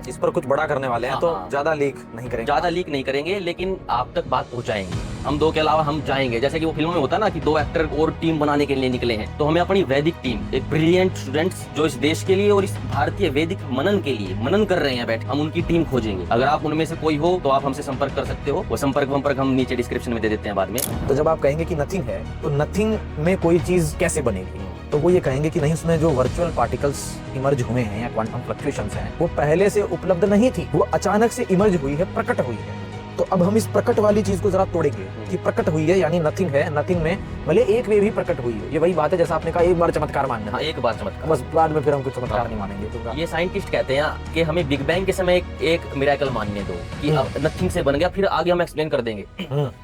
इस पर कुछ बड़ा करने वाले हैं, तो ज्यादा लीक नहीं करेंगे, लेकिन आप तक बात पहुंचाएंगे। हम दो के अलावा हम जाएंगे, जैसे कि वो फिल्मों में होता है ना कि दो एक्टर और टीम बनाने के लिए निकले हैं, तो हमें अपनी वैदिक टीम, एक ब्रिलियंट स्टूडेंट्स जो इस देश के लिए और इस भारतीय वैदिक मनन के लिए मनन कर रहे हैं बैठ, हम उनकी टीम खोजेंगे। अगर आप उनमें से कोई हो तो आप हमसे संपर्क कर सकते हो। वो संपर्क हम नीचे डिस्क्रिप्शन में दे देते हैं बाद में। तो जब आप कहेंगे कि नथिंग है, तो नथिंग में कोई चीज कैसे बनेगी? तो वो ये कहेंगे कि नहीं, उसमें जो वर्चुअल पार्टिकल्स इमर्ज हुए हैं या क्वांटम फ्लक्चुएशंस हैं, वो पहले से उपलब्ध नहीं थी, वो अचानक से इमर्ज हुई है, प्रकट हुई है। तो अब हम इस प्रकट वाली चीज को जरा तोड़ेंगे कि प्रकट हुई है यानी नथिंग है, नथिंग में भले एक वेव ही प्रकट हुई है। ये वही बात है जैसा आपने कहा, एक बार चमत्कार मानना। हाँ, एक बार चमत्कार, बस बाद में फिर हम कुछ चमत्कार नहीं मानेंगे। तो ये साइंटिस्ट कहते हैं कि हमें बिग बैंग के समय एक मिरेकल मानने दो कि अब नथिंग से बन गया, फिर आगे हम एक्सप्लेन कर देंगे।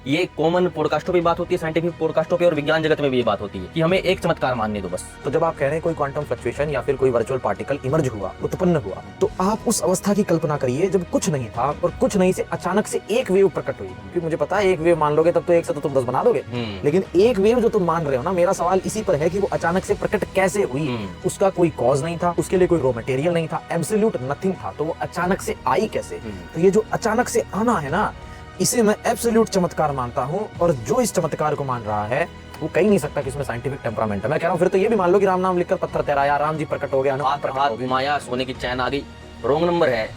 ये कॉमन पॉडकास्टों पे बात होती है, साइंटिफिक पॉडकास्टों पे और विज्ञान जगत में भी ये बात होती है कि हमें एक चमत्कार मानने दो बस। तो जब आप कह रहे हैं कोई क्वांटम फ्लक्चुएशन या फिर कोई वर्चुअल पार्टिकल इमर्ज हुआ, उत्पन्न हुआ, तो आप उस अवस्था की कल्पना करिए जब कुछ नहीं था और कुछ नहीं से अचानक से एक वेव प्रकट हुई। क्योंकि मुझे पता है एक वेव मान लोगे तब तो एक से तो तुम 10 बना दोगे, लेकिन एक वेव जो तुम मान रहे हो ना, मेरा सवाल इसी पर है कि वो अचानक से प्रकट कैसे हुई। उसका कोई कॉज नहीं था, उसके लिए कोई रॉ मटेरियल नहीं था, एब्सोल्यूट नथिंग था, तो वो अचानक से आई कैसे? तो ये जो अचानक से आना है ना, इसे मैं एब्सोल्यूट चमत्कार मानता हूँ। और जो इस चमत्कार को मान रहा है वो कह ही नहीं सकता कि इसमें साइंटिफिक टेम्परामेंट है। मैं कह रहा हूँ फिर तो ये भी मान लो कि राम नाम लिखकर पत्थर तैराया, राम जी प्रकट हो गया, हाथ घुमाया सोने की चैन आ गई, रॉन्ग नंबर है।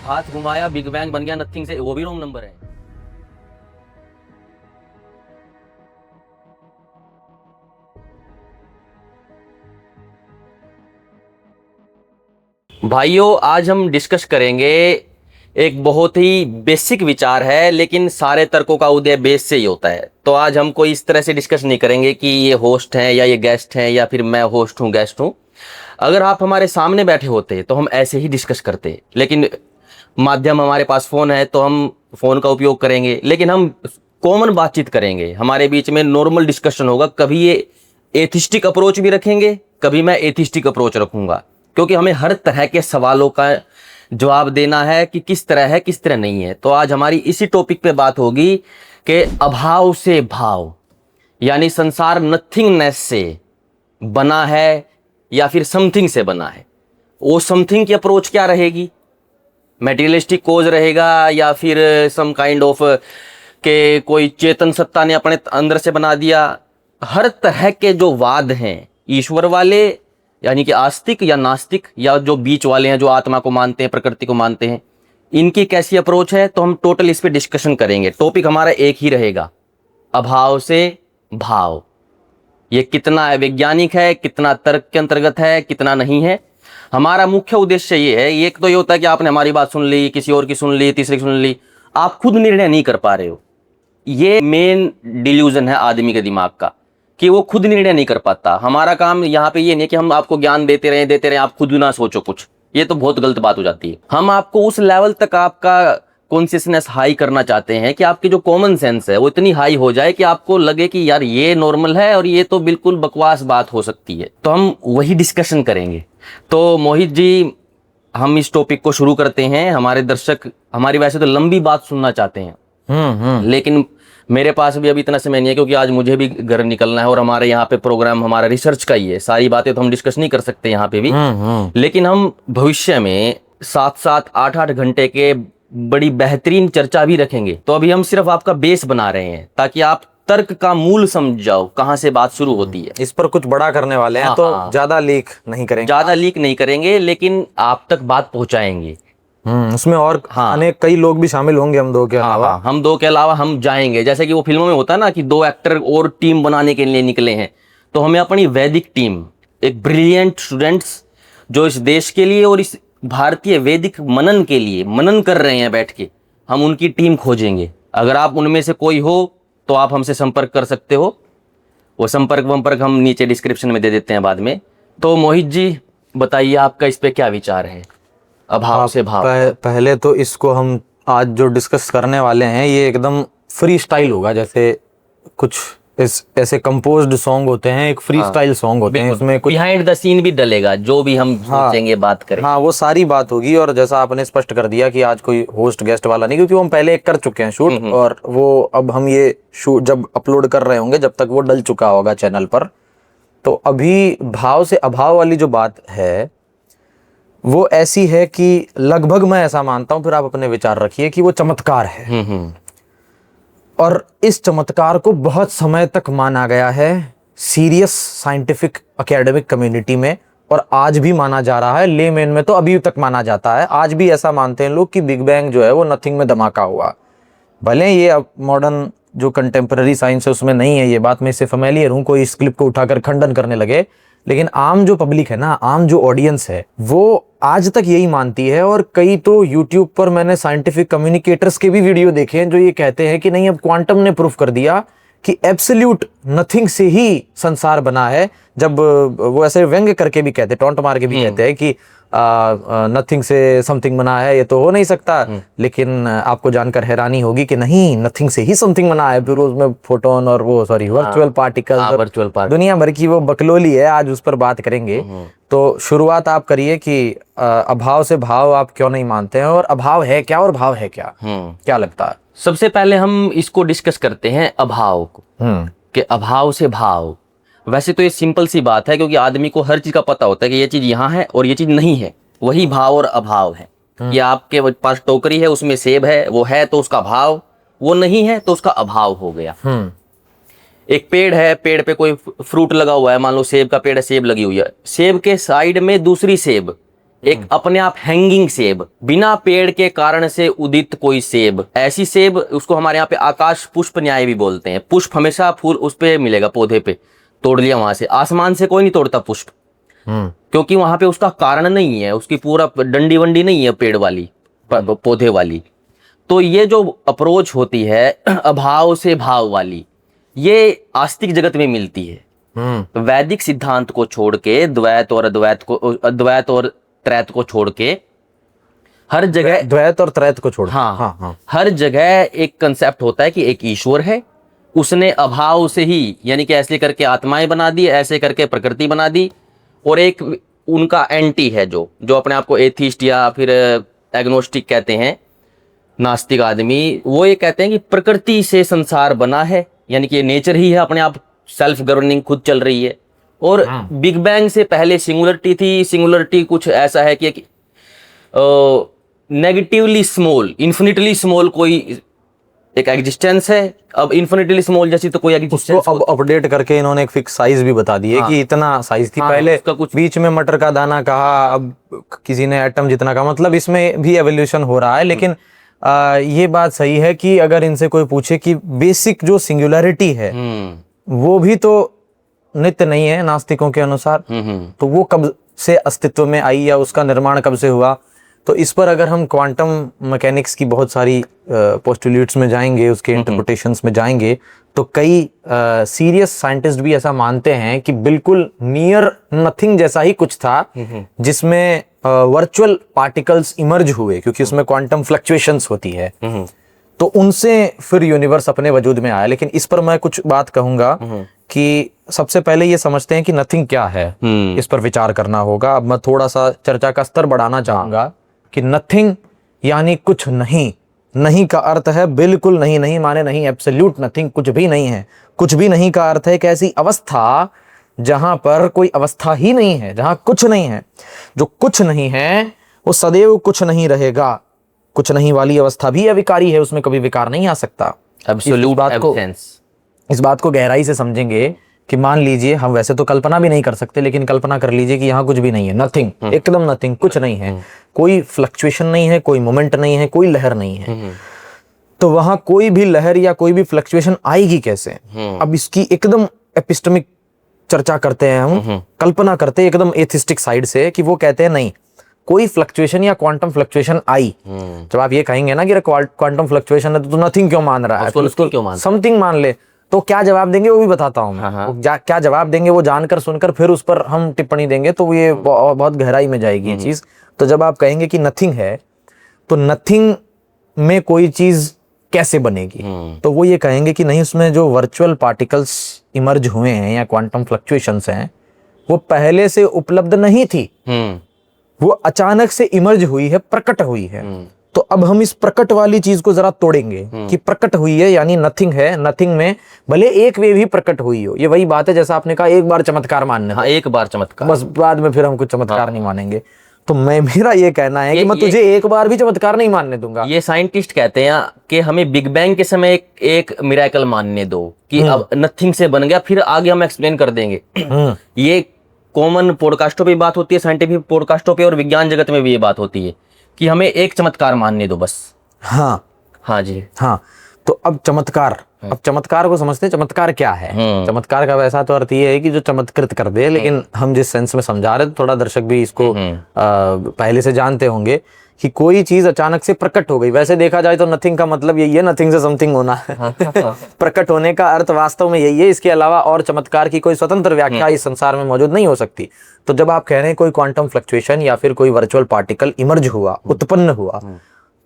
हाथ घुमाया बिग बैंग बन गया नथिंग से, वो भी रॉन्ग नंबर है। भाइयों, आज हम डिस्कस करेंगे एक बहुत ही बेसिक विचार है, लेकिन सारे तर्कों का उदय बेस से ही होता है। तो आज हम कोई इस तरह से डिस्कस नहीं करेंगे कि ये होस्ट है या ये गेस्ट है या फिर मैं होस्ट हूँ गेस्ट हूँ। अगर आप हमारे सामने बैठे होते तो हम ऐसे ही डिस्कस करते, लेकिन माध्यम हमारे पास फोन है तो हम फोन का उपयोग करेंगे, लेकिन हम कॉमन बातचीत करेंगे, हमारे बीच में नॉर्मल डिस्कशन होगा। कभी ये एथिस्टिक अप्रोच भी रखेंगे, कभी मैं एथिस्टिक अप्रोच रखूंगा, क्योंकि हमें हर तरह के सवालों का जवाब देना है कि किस तरह है किस तरह नहीं है। तो आज हमारी इसी टॉपिक पे बात होगी कि अभाव से भाव, यानी संसार नथिंगनेस से बना है या फिर समथिंग से बना है। वो समथिंग की अप्रोच क्या रहेगी? मेटीरियलिस्टिक कोज रहेगा या फिर सम काइंड ऑफ के कोई चेतन सत्ता ने अपने अंदर से बना दिया? हर तरह के जो वाद हैं, ईश्वर वाले यानी कि आस्तिक या नास्तिक, या जो बीच वाले हैं जो आत्मा को मानते हैं, प्रकृति को मानते हैं, इनकी कैसी अप्रोच है, तो हम टोटल इस पे डिस्कशन करेंगे। टॉपिक हमारा एक ही रहेगा, अभाव से भाव। ये कितना वैज्ञानिक है, कितना तर्क के अंतर्गत है, कितना नहीं है। हमारा मुख्य उद्देश्य ये है, एक तो ये होता है कि आपने हमारी बात सुन ली, किसी और की सुन ली, तीसरी की सुन ली, आप खुद निर्णय नहीं कर पा रहे हो। ये मेन डिल्यूजन है आदमी के दिमाग का कि वो खुद निर्णय नहीं कर पाता। हमारा काम यहाँ पे ये नहीं कि हम आपको ज्ञान देते रहे आप खुद ना सोचो कुछ, ये तो बहुत गलत बात हो जाती है। हम आपको उस लेवल तक आपका कॉन्शियसनेस हाई करना चाहते हैं कि आपकी जो कॉमन सेंस है वो इतनी हाई हो जाए कि आपको लगे कि यार ये नॉर्मल है और ये तो बिल्कुल बकवास बात हो सकती है। तो हम वही डिस्कशन करेंगे। तो मोहित जी, हम इस टॉपिक को शुरू करते हैं। हमारे दर्शक हमारी वैसे तो लंबी बात सुनना चाहते हैं, लेकिन मेरे पास भी अभी इतना समय नहीं है, क्योंकि आज मुझे भी घर निकलना है और हमारे यहाँ पे प्रोग्राम हमारा रिसर्च का ही है। सारी बातें तो हम डिस्कस नहीं कर सकते यहाँ पे भी, लेकिन हम भविष्य में 7-7, 8-8 घंटे के बड़ी बेहतरीन चर्चा भी रखेंगे। तो अभी हम सिर्फ आपका बेस बना रहे हैं ताकि आप तर्क का मूल समझ जाओ, कहाँ से बात शुरू होती है। इस पर कुछ बड़ा करने वाले हैं, तो ज्यादा लीक नहीं करेंगे, लेकिन आप तक बात पहुंचाएंगे। उसमें और अनेक कई लोग भी शामिल होंगे, हम दो के अलावा हम जाएंगे। जैसे कि वो फिल्मों में होता है ना कि दो एक्टर और टीम बनाने के लिए निकले हैं, तो हमें अपनी वैदिक टीम, एक ब्रिलियंट स्टूडेंट्स जो इस देश के लिए और इस भारतीय वैदिक मनन के लिए मनन कर रहे हैं बैठ के, हम उनकी टीम खोजेंगे। अगर आप उनमें से कोई हो तो आप हमसे संपर्क कर सकते हो। वो संपर्क हम नीचे डिस्क्रिप्शन में दे देते हैं बाद में। तो मोहित जी बताइए, आपका इस पे क्या विचार है, अभाव से भाव? पहले तो इसको हम आज जो डिस्कस करने वाले हैं ये एकदम फ्री स्टाइल होगा। जैसे कुछ ऐसे कंपोज्ड सॉन्ग होते हैं, एक फ्री स्टाइल सॉन्ग होते हैं, उसमें कुछ बिहाइंड द सीन भी डलेगा, जो भी हम सोचेंगे बात करें। हाँ, वो सारी बात होगी। और जैसा आपने स्पष्ट कर दिया कि आज कोई होस्ट गेस्ट वाला नहीं, क्योंकि वो हम पहले एक कर चुके हैं शूट, और वो अब हम ये शूट जब अपलोड कर रहे होंगे, जब तक वो डल चुका होगा चैनल पर। तो अभी भाव से अभाव वाली जो बात है, वो ऐसी है कि लगभग मैं ऐसा मानता हूं, फिर आप अपने विचार रखिए, कि वो चमत्कार है। और इस चमत्कार को बहुत समय तक माना गया है सीरियस साइंटिफिक एकेडमिक कम्युनिटी में, और आज भी माना जा रहा है। लेमैन में तो अभी तक माना जाता है, आज भी ऐसा मानते हैं लोग कि बिग बैंग जो है वो नथिंग में धमाका हुआ। भले ये अब मॉडर्न जो कंटेम्पररी साइंस है उसमें नहीं है ये बात, मैं इससे फेमिलियर हूँ, कोई इस क्लिप को उठाकर खंडन करने लगे, लेकिन आम जो पब्लिक है ना, आम जो ऑडियंस है, वो आज तक यही मानती है। और कई तो यूट्यूब पर मैंने साइंटिफिक कम्युनिकेटर्स के भी वीडियो देखे हैं जो ये कहते हैं कि नहीं, अब क्वांटम ने प्रूफ कर दिया कि एब्सोल्यूट नथिंग से ही संसार बना है। जब वो ऐसे व्यंग्य करके भी कहते, टॉन्ट मार के भी कहते हैं कि नथिंग से समथिंग बना है, ये तो हो नहीं सकता। लेकिन आपको जानकर हैरानी होगी कि नहीं, नथिंग से ही समथिंग बना है। फिर उसमें फोटोन और वो वर्चुअल पार्टिकल, दुनिया भर की वो बकलोली है, आज उस पर बात करेंगे। तो शुरुआत आप करिए कि अभाव से भाव आप क्यों नहीं मानते हैं, और अभाव है क्या और भाव है क्या, क्या लगता है? सबसे पहले हम इसको डिस्कस करते हैं अभाव को, कि अभाव से भाव। वैसे तो ये सिंपल सी बात है, क्योंकि आदमी को हर चीज का पता होता है कि ये चीज यहाँ है और ये चीज नहीं है। वही भाव और अभाव है। कि आपके पास टोकरी है, उसमें सेब है, वो है तो उसका भाव, वो नहीं है तो उसका अभाव हो गया। एक पेड़ है, पेड़ पे कोई फ्रूट लगा हुआ है, मान लो सेब का पेड़ है, सेब लगी हुई है, सेब के साइड में दूसरी सेब, एक अपने आप हैंगिंग सेब, बिना पेड़ के कारण से उदित कोई सेब, ऐसी सेब, उसको हमारे यहाँ पे आकाश पुष्प न्याय भी बोलते हैं। पुष्प हमेशा फूल उस पे मिलेगा, पौधे पे, तोड़ लिया वहां से। आसमान से कोई नहीं तोड़ता पुष्प, क्योंकि वहां पे उसका कारण नहीं है, उसकी पूरा डंडी वंडी नहीं है पेड़ वाली, पौधे वाली। तो ये जो अप्रोच होती है अभाव से भाव वाली, ये आस्तिक जगत में मिलती है। वैदिक सिद्धांत को छोड़ के, द्वैत और त्रैत को छोड़ के, हर जगह द्वैत और त्रैत को छोड़, हाँ, हर जगह एक कंसेप्ट होता है कि एक ईश्वर है, उसने अभाव से ही, यानी कि ऐसे करके आत्माएं बना दी, ऐसे करके प्रकृति बना दी। और एक उनका एंटी है जो अपने आप को एथिस्ट या फिर एग्नोस्टिक कहते हैं, नास्तिक आदमी, वो ये कहते हैं कि प्रकृति से संसार बना है, यानी कि ये नेचर ही है, अपने आप सेल्फ गवर्निंग खुद चल रही है। और बिग बैंग से पहले सिंगुलरिटी थी। सिंगुलरिटी कुछ ऐसा है कि नेगेटिवली स्मॉल, इन्फिनिटली स्मॉल कोई एक एग्जिस्टेंस है। अब इन्फिनिटली स्मॉल जैसी तो कोई एग्जिस्टेंस, उसको अब अपडेट करके इन्होंने एक फिक्स साइज भी बता दी है कि इतना साइज थी पहले, कुछ बीच में मटर का दाना कहा, अब किसी ने एटम जितना कहा। मतलब इसमें भी एवोल्यूशन हो रहा है। लेकिन ये बात सही है कि अगर इनसे कोई पूछे कि बेसिक जो सिंगुलैरिटी है वो भी तो नित्य नहीं है नास्तिकों के अनुसार, तो वो कब से अस्तित्व में आई या उसका निर्माण कब से हुआ, तो इस पर अगर हम क्वांटम मैकेनिक्स की बहुत सारी पोस्टुलेट्स में जाएंगे, उसके इंटरप्रिटेशंस में जाएंगे, तो कई सीरियस साइंटिस्ट भी ऐसा मानते हैं कि बिल्कुल नियर नथिंग जैसा ही कुछ था, जिसमें वर्चुअल पार्टिकल्स इमर्ज हुए, क्योंकि उसमें क्वांटम फ्लक्चुएशंस होती है, तो उनसे फिर यूनिवर्स अपने वजूद में आया। लेकिन इस पर मैं कुछ बात कहूंगा कि सबसे पहले ये समझते हैं कि नथिंग क्या है, इस पर विचार करना होगा। अब मैं थोड़ा सा चर्चा का स्तर बढ़ाना चाहूंगा कि नथिंग यानी कुछ नहीं। नहीं का अर्थ है बिल्कुल नहीं, नहीं माने नहीं, एब्सोल्यूट नथिंग, कुछ भी नहीं है। कुछ भी नहीं का अर्थ है कि ऐसी अवस्था जहां पर कोई अवस्था ही नहीं है, जहां कुछ नहीं है। जो कुछ नहीं है वो सदैव कुछ नहीं रहेगा। कुछ नहीं वाली अवस्था भी अविकारी है, उसमें कभी विकार नहीं आ सकता। इस बात को गहराई से समझेंगे कि मान लीजिए, हम वैसे तो कल्पना भी नहीं कर सकते, लेकिन कल्पना कर लीजिए कि यहाँ कुछ भी नहीं है, नथिंग, एकदम नथिंग, कुछ नहीं है, कोई फ्लक्चुएशन नहीं है, कोई मोमेंट नहीं है, कोई लहर नहीं है, तो वहां कोई भी लहर या कोई भी फ्लक्चुएशन आएगी कैसे? अब इसकी एकदम एपिस्टेमिक चर्चा करते हैं हम, कल्पना करते हैं एकदम एथिस्टिक साइड से, कि वो कहते हैं नहीं, कोई फ्लक्चुएशन या क्वांटम फ्लक्चुएशन आई। जब आप ये कहेंगे ना कि क्वांटम फ्लक्चुएशन है तो नथिंग क्यों मान रहा है, उसको समथिंग मान ले, तो क्या जवाब देंगे वो भी बताता हूं मैं। क्या जवाब देंगे वो जानकर सुनकर फिर उस पर हम टिप्पणी देंगे, तो ये बहुत गहराई में जाएगी ये चीज। तो जब आप कहेंगे कि नथिंग है, तो नथिंग में कोई चीज कैसे बनेगी? तो वो ये कहेंगे कि नहीं, उसमें जो वर्चुअल पार्टिकल्स इमर्ज हुए हैं या क्वांटम फ्लक्चुएशंस हैं, वो पहले से उपलब्ध नहीं थी, वो अचानक से इमर्ज हुई है, प्रकट हुई है। तो अब हम इस प्रकट वाली चीज को जरा तोड़ेंगे कि प्रकट हुई है यानी नथिंग है, नथिंग में भले एक वेव ही प्रकट हुई हो। ये वही बात है जैसा आपने कहा, एक बार चमत्कार मानना, एक बार चमत्कार, बस बाद में फिर हम कुछ चमत्कार नहीं मानेंगे। तो मेरा ये कहना है कि मैं तुझे एक बार भी चमत्कार नहीं मानने दूंगा। ये साइंटिस्ट कहते हैं कि हमें बिग बैंग के समय एक मिरेकल मानने दो कि अब नथिंग से बन गया, फिर आगे हम एक्सप्लेन कर देंगे। ये कॉमन पॉडकास्टों पे बात होती है, साइंटिफिक पॉडकास्टों पे, और विज्ञान जगत में भी ये बात होती है कि हमें एक चमत्कार मानने दो बस। हाँ हाँ जी, हाँ। तो अब चमत्कार को समझते हैं। चमत्कार क्या है? चमत्कार का वैसा तो अर्थ ये है कि जो चमत्कृत कर दे, लेकिन हम जिस सेंस में समझा रहे थे, थोड़ा दर्शक भी इसको पहले से जानते होंगे कि कोई चीज अचानक से प्रकट हो गई। वैसे देखा जाए तो नथिंग का मतलब यही है, नथिंग से समथिंग होना है। प्रकट होने का अर्थ वास्तव में यही है। इसके अलावा और चमत्कार की कोई स्वतंत्र व्याख्या इस संसार में मौजूद नहीं हो सकती। तो जब आप कह रहे हैं कोई क्वांटम फ्लक्चुएशन या फिर कोई वर्चुअल पार्टिकल इमर्ज हुआ, उत्पन्न हुआ,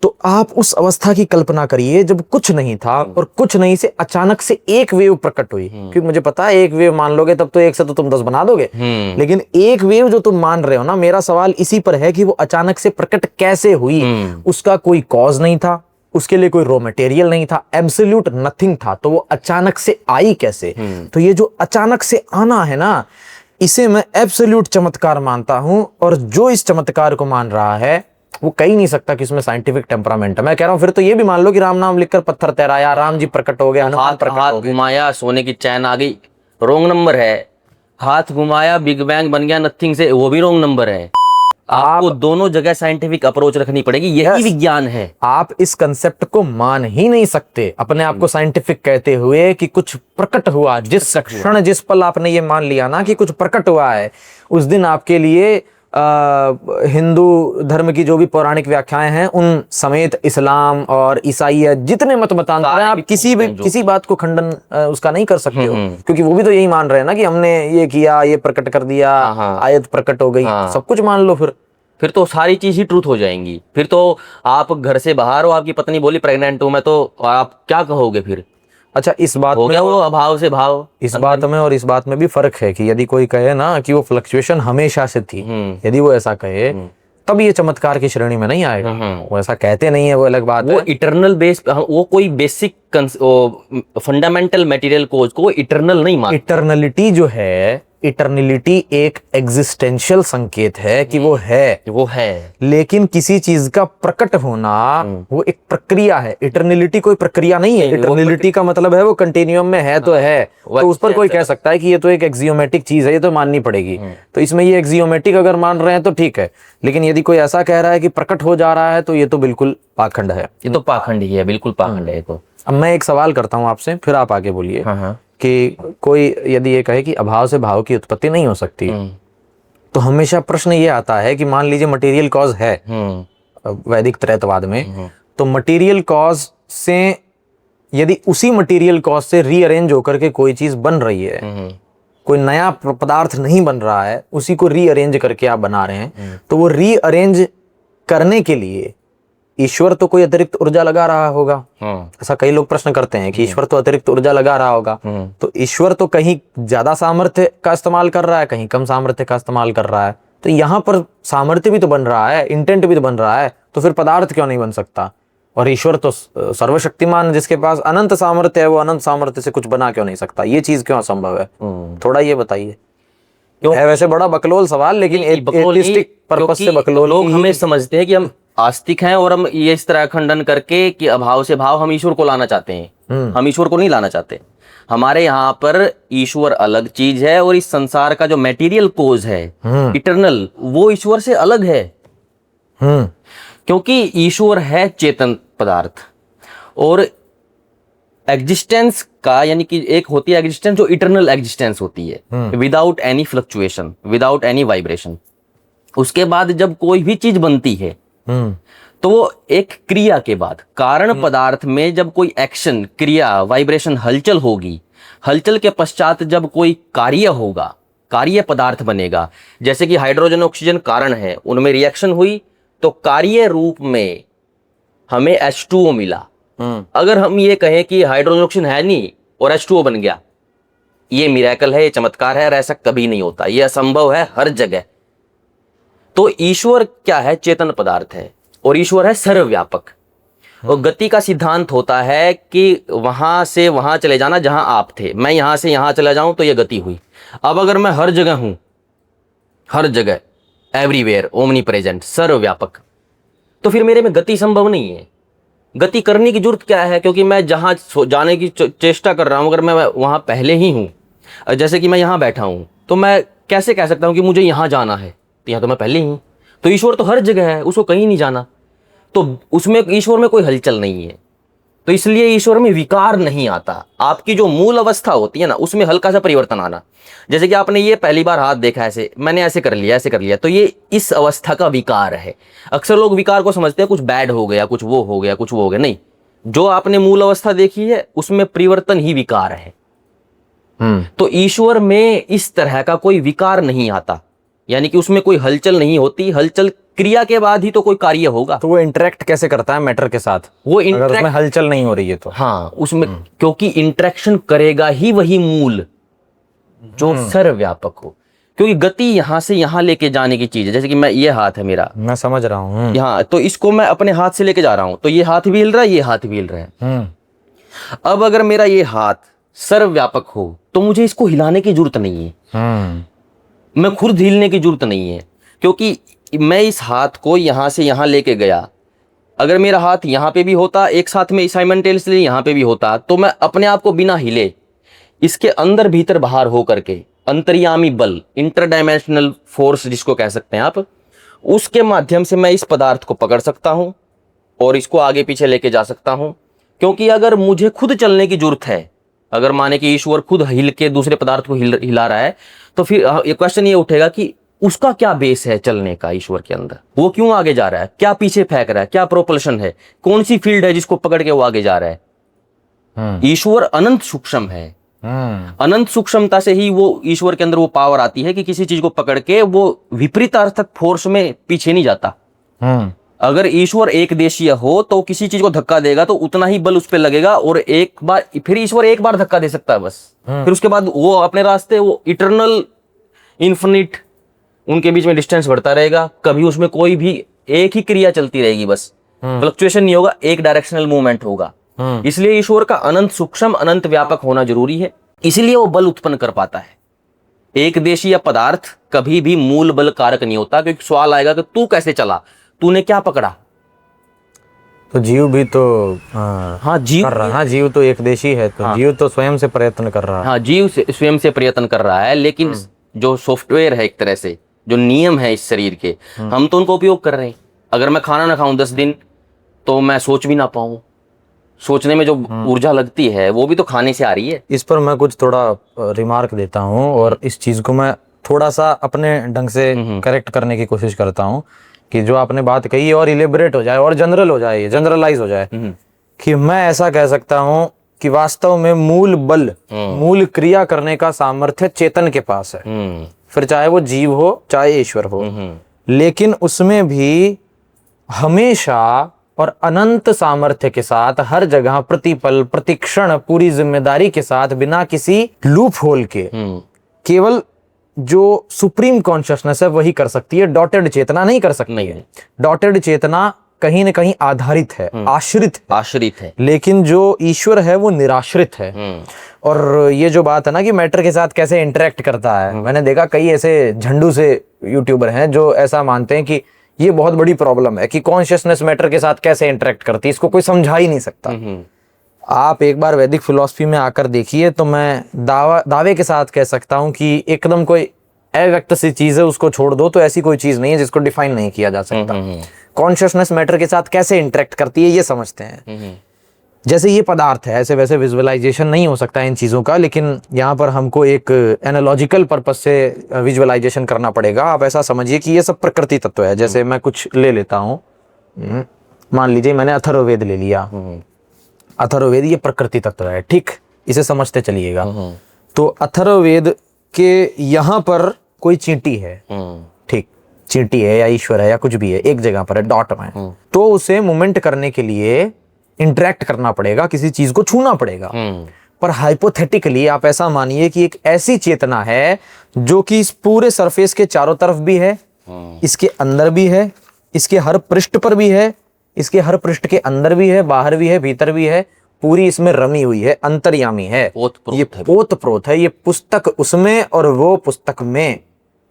तो आप उस अवस्था की कल्पना करिए जब कुछ नहीं था और कुछ नहीं से अचानक से एक वेव प्रकट हुई। क्योंकि मुझे पता है एक वेव मान लोगे तब तो एक से तो तुम 10 बना दोगे, लेकिन एक वेव जो तुम मान रहे हो ना, मेरा सवाल इसी पर है कि वो अचानक से प्रकट कैसे हुई। उसका कोई कॉज नहीं था, उसके लिए कोई रॉ मटेरियल नहीं था, एब्सोल्यूट नथिंग था, तो वो अचानक से आई कैसे? तो ये जो अचानक से आना है ना, इसे मैं एब्सोल्यूट चमत्कार मानता हूं। और जो इस चमत्कार को मान रहा है वो कह ही नहीं सकता कि इसमें साइंटिफिक टेम्परामेंट है। मैं कह रहा हूं फिर तो ये भी मान लो कि राम नाम लिखकर पत्थर तैराया, राम जी प्रकट हो गए, हनुमान प्रकट हाथ हो गए। घुमाया सोने की चैन आ गई, रोंग नंबर है। हाथ घुमाया बिग बैंग बन गया नथिंग से, वो भी रोंग नंबर है। आपको दोनों जगह साइंटिफिक अप्रोच रखनी पड़ेगी, यही विज्ञान है। आप इस कंसेप्ट को मान ही नहीं सकते अपने आप को साइंटिफिक कहते हुए कि कुछ प्रकट हुआ। जिस क्षण जिस पल आपने ये मान लिया ना कि कुछ प्रकट हुआ है, उस दिन आपके लिए हिंदू धर्म की जो भी पौराणिक व्याख्याएं हैं उन समेत इस्लाम और ईसाईयत जितने मत मतांतर हैं, आप किसी बात को खंडन उसका नहीं कर सकते हो। क्योंकि वो भी तो यही मान रहे हैं ना कि हमने ये किया, ये प्रकट कर दिया, आयत प्रकट हो गई, सब कुछ मान लो। फिर तो सारी चीज ही ट्रूथ हो जाएंगी। फिर तो आप घर से बाहर हो, आपकी पत्नी बोली प्रेग्नेंट हूं मैं, तो आप क्या कहोगे फिर? अच्छा, इस बात हो गया वो अभाव से भाव। इस बात में और इस बात में भी फर्क है कि यदि कोई कहे ना कि वो फ्लक्चुएशन हमेशा से थी, यदि वो ऐसा कहे तब ये चमत्कार की श्रेणी में नहीं आएगा। वो ऐसा कहते नहीं है, वो अलग बात है। वो इटरनल बेस, वो कोई बेसिक फंडामेंटल मटेरियल कोज को इटरनल नहीं मानते। इटरनलिटी जो है, इटर्निलिटी एक एग्जिस्टेंशियल संकेत है कि वो है, लेकिन किसी चीज का प्रकट होना वो एक प्रक्रिया है। इटर्निलिटी कोई प्रक्रिया नहीं है। इटर्निलिटी का मतलब है वो कंटिन्यूम में है तो है, तो उस पर कोई कह सकता है कि ये तो एक एक्सियोमेटिक चीज है, ये तो माननी पड़ेगी। तो इसमें ये एक्सियोमेटिक अगर मान रहे हैं तो ठीक है, लेकिन यदि कोई ऐसा कह रहा है कि प्रकट हो जा रहा है तो ये तो बिल्कुल पाखंड है। ये तो पाखंड ही है, बिल्कुल पाखंड है। तो अब मैं एक सवाल करता हूँ आपसे, फिर आप आगे बोलिए। कि कोई यदि ये कहे कि अभाव से भाव की उत्पत्ति नहीं हो सकती, तो हमेशा प्रश्न ये आता है कि मान लीजिए मटेरियल कॉज है वैदिक त्रैतवाद में, तो मटेरियल कॉज से यदि उसी मटेरियल कॉज से रीअरेंज होकर के कोई चीज बन रही है, कोई नया पदार्थ नहीं बन रहा है, उसी को रीअरेंज करके आप बना रहे हैं, तो वो रीअरेंज करने के लिए ईश्वर तो कोई अतिरिक्त ऊर्जा लगा रहा होगा। ऐसा कई लोग प्रश्न करते हैं कि ईश्वर तो अतिरिक्त ऊर्जा लगा रहा होगा, तो ईश्वर तो कहीं ज्यादा सामर्थ्य का इस्तेमाल कर रहा है, कहीं कम सामर्थ्य का इस्तेमाल कर रहा है। तो यहाँ पर सामर्थ्य भी तो बन रहा है, इंटेंट भी तो बन रहा है, तो फिर पदार्थ क्यों नहीं बन सकता? और ईश्वर तो सर्वशक्तिमान, जिसके पास अनंत सामर्थ्य है, वो अनंत सामर्थ्य से कुछ बना क्यों नहीं सकता? ये चीज क्यों असंभव है? थोड़ा ये बताइए। है वैसे बड़ा बकलोल सवाल, लेकिन एथिस्टिक पर्पस से बकलोल। लोग हमें समझते हैं कि हम आस्तिक हैं और हम ये इस तरह खंडन करके कि अभाव से भाव हम ईश्वर को लाना चाहते हैं। हम ईश्वर को नहीं लाना चाहते। हमारे यहाँ पर ईश्वर अलग चीज है और इस संसार का जो मटेरियल कोज है इटरनल, वो ईश्वर से अलग है। क्योंकि ईश्वर है चेतन पदार्थ, और एग्जिस्टेंस का यानी कि एक होती है एग्जिस्टेंस जो इटरनल एग्जिस्टेंस होती है, without any fluctuation, without any vibration. उसके बाद जब कोई भी चीज बनती है तो वो एक क्रिया के बाद कारण पदार्थ में जब कोई एक्शन, क्रिया, वाइब्रेशन, हलचल होगी, हलचल के पश्चात जब कोई कार्य होगा, कार्य पदार्थ बनेगा। जैसे कि हाइड्रोजन ऑक्सीजन कारण है, उनमें रिएक्शन हुई तो कार्य रूप में हमें H2O मिला। अगर हम ये कहें कि हाइड्रोजन ऑक्सीजन है नहीं और H2O बन गया, ये मिरेकल है, ये चमत्कार है, ऐसा कभी नहीं होता, ये असंभव है हर जगह। तो ईश्वर क्या है? चेतन पदार्थ है, और ईश्वर है सर्वव्यापक। और गति का सिद्धांत होता है कि वहां से वहां चले जाना जहां आप थे। मैं यहां से यहां चला जाऊं तो यह गति हुई। अब अगर मैं हर जगह हूं, हर जगह, एवरीवेयर, ओमनी प्रेजेंट, सर्वव्यापक, तो फिर मेरे में गति संभव नहीं है। गति करने की जरूरत क्या है, क्योंकि मैं जहाँ जाने की चेष्टा कर रहा हूँ, अगर मैं वहाँ पहले ही हूँ, जैसे कि मैं यहाँ बैठा हूँ, तो मैं कैसे कह सकता हूँ कि मुझे यहाँ जाना है, तो यहाँ तो मैं पहले ही हूँ। तो ईश्वर तो हर जगह है, उसको कहीं नहीं जाना, तो उसमें ईश्वर में कोई हलचल नहीं है, तो इसलिए ईश्वर में विकार नहीं आता। आपकी जो मूल अवस्था होती है ना, उसमें हल्का सा परिवर्तन आना। जैसे कि आपने ये पहली बार हाथ देखा, ऐसे मैंने ऐसे कर लिया, ऐसे कर लिया, तो ये इस अवस्था का विकार है। अक्सर लोग विकार को समझते हैं कुछ बैड हो गया, कुछ वो हो गया, कुछ वो हो गया, नहीं, जो आपने मूल अवस्था देखी है उसमें परिवर्तन ही विकार है। तो ईश्वर में इस तरह का कोई विकार नहीं आता, यानी कि उसमें कोई हलचल नहीं होती। हलचल क्रिया के बाद ही तो कोई कार्य होगा। तो वो इंटरेक्ट कैसे करता है मैटर के साथ, वो अगर उसमें हलचल नहीं हो रही है तो? हाँ, उसमें क्योंकि इंटरेक्शन करेगा ही वही मूल जो सर्वव्यापक हो, क्योंकि गति यहां से यहां लेके जाने की चीज है। जैसे कि मैं, ये हाथ है मेरा, मैं समझ रहा हूँ। यहाँ, तो इसको मैं अपने हाथ से लेके जा रहा हूं, तो ये हाथ भी हिल रहा है, ये हाथ भी हिल रहा है। अब अगर मेरा ये हाथ सर्वव्यापक हो तो मुझे इसको हिलाने की जरूरत नहीं है, मैं खुद हिलने की जरूरत नहीं है, क्योंकि मैं इस हाथ को यहां से यहां लेके गया। अगर मेरा हाथ यहां पे भी होता, एक साथ में साइमल्टेनियसली यहां पे भी होता, तो मैं अपने आप को बिना हिले, इसके अंदर भीतर बाहर हो करके अंतर्यामी बल, इंटरडायमेंशनल फोर्स जिसको कह सकते हैं आप, उसके माध्यम से मैं इस पदार्थ को पकड़ सकता हूं और इसको आगे पीछे लेके जा सकता हूं। क्योंकि अगर मुझे खुद चलने की जरूरत है, अगर माने कि ईश्वर खुद हिल के दूसरे पदार्थ को हिला रहा है, तो फिर ये क्वेश्चन ये उठेगा कि उसका क्या बेस है चलने का ईश्वर के अंदर, वो क्यों आगे जा रहा है, क्या पीछे फेंक रहा है, क्या प्रोपल्शन है, कौन सी फील्ड है जिसको पकड़ के वो आगे जा रहा है। ईश्वर अनंत सूक्ष्म है, अनंत सूक्ष्मता से ही वो ईश्वर के अंदर वो पावर आती है कि किसी चीज को पकड़ के वो विपरीतार्थक फोर्स में पीछे नहीं जाता। अगर ईश्वर एक देशीय हो तो किसी चीज को धक्का देगा तो उतना ही बल उस पर लगेगा, और एक बार फिर ईश्वर एक बार धक्का दे सकता है बस, फिर उसके बाद वो अपने रास्ते, वो इटर्नल इन्फिनिट, उनके बीच में डिस्टेंस बढ़ता रहेगा, कभी उसमें कोई भी एक ही क्रिया चलती रहेगी, बस फ्लक्चुएशन नहीं होगा, एक डायरेक्शनल मूवमेंट होगा। इसलिए ईश्वर का अनंत सूक्ष्म, अनंत व्यापक होना जरूरी है, इसलिए वो बल उत्पन्न कर पाता है। एक देशीय पदार्थ कभी भी मूल बल कारक नहीं होता, क्योंकि सवाल आएगा कि तू कैसे चला, तूने क्या पकड़ा। तो जीव भी तो जीव कर रहा है, जीव तो एक देशी है, तो जीव तो स्वयं से प्रयत्न कर रहा है। हाँ, जीव स्वयं से प्रयत्न कर रहा है, लेकिन जो सॉफ्टवेयर है, एक तरह से जो नियम है इस शरीर के, हम तो उनको उपयोग कर रहे हैं। अगर मैं खाना ना खाऊं 10 दिन तो मैं सोच भी ना पाऊं, सोचने में जो ऊर्जा लगती है वो भी तो खाने से आ रही है। इस पर मैं कुछ थोड़ा रिमार्क देता हूँ और इस चीज को मैं थोड़ा सा अपने ढंग से करेक्ट करने की कोशिश करता हूँ कि जो आपने बात कही है और इलेबरेट हो जाए और जनरल हो जाए, जनरलाइज हो जाए, कि मैं ऐसा कह सकता हूँ कि वास्तव में मूल बल, मूल क्रिया करने का सामर्थ्य चेतन के पास है, फिर चाहे वो जीव हो चाहे ईश्वर हो, लेकिन उसमें भी हमेशा और अनंत सामर्थ्य के साथ, हर जगह, प्रतिपल, प्रतिक्षण, पूरी जिम्मेदारी के साथ, बिना किसी लूप होल के, केवल जो सुप्रीम कॉन्शियसनेस है वही कर सकती है, डॉटेड चेतना नहीं कर सकती है। डॉटेड चेतना कहीं न कहीं आधारित है, आश्रित है, लेकिन जो ईश्वर है वो निराश्रित है। और ये जो बात है ना कि मैटर के साथ कैसे इंटरेक्ट करता है, मैंने देखा कई ऐसे झंडू से यूट्यूबर हैं जो ऐसा मानते हैं कि ये बहुत बड़ी प्रॉब्लम है कि कॉन्शियसनेस मैटर के साथ कैसे इंटरेक्ट करती है, इसको कोई समझा ही नहीं सकता। आप एक बार वैदिक फिलॉसफी में आकर देखिए तो मैं दावे के साथ कह सकता हूं कि एकदम कोई अव्यक्त सी चीज है, उसको छोड़ दो तो ऐसी कोई चीज नहीं है जिसको डिफाइन नहीं किया जा सकता। कॉन्शियसनेस मैटर के साथ कैसे इंटरेक्ट करती है ये समझते हैं। जैसे ये पदार्थ है, ऐसे वैसे विजुअलाइजेशन नहीं हो सकता इन चीजों का, लेकिन यहाँ पर हमको एक एनालॉजिकल पर्पस से विजुअलाइजेशन करना पड़ेगा। आप ऐसा समझिए कि ये सब प्रकृति तत्व है। जैसे मैं कुछ ले लेता हूँ, मान लीजिए मैंने अथर्ववेद ले लिया, अथर्ववेद ये प्रकृति तत्व है, ठीक, इसे समझते चलिएगा। तो अथर्ववेद के यहाँ पर कोई चींटी है, ठीक, चींटी है या ईश्वर है या कुछ भी है, एक जगह पर है, डॉट में, तो उसे मूवमेंट करने के लिए इंटरेक्ट करना पड़ेगा, किसी चीज को छूना पड़ेगा। पर हाइपोथेटिकली आप ऐसा मानिए कि एक ऐसी चेतना है जो कि इस पूरे सरफेस के चारों तरफ भी है, इसके अंदर भी है, इसके हर पृष्ठ पर भी है, इसके हर पृष्ठ के अंदर भी है, बाहर भी है, भीतर भी है, पूरी इसमें रमी हुई है, अंतर्यामी है, ये पोत प्रोत है, ये पुस्तक उसमें और वो पुस्तक में,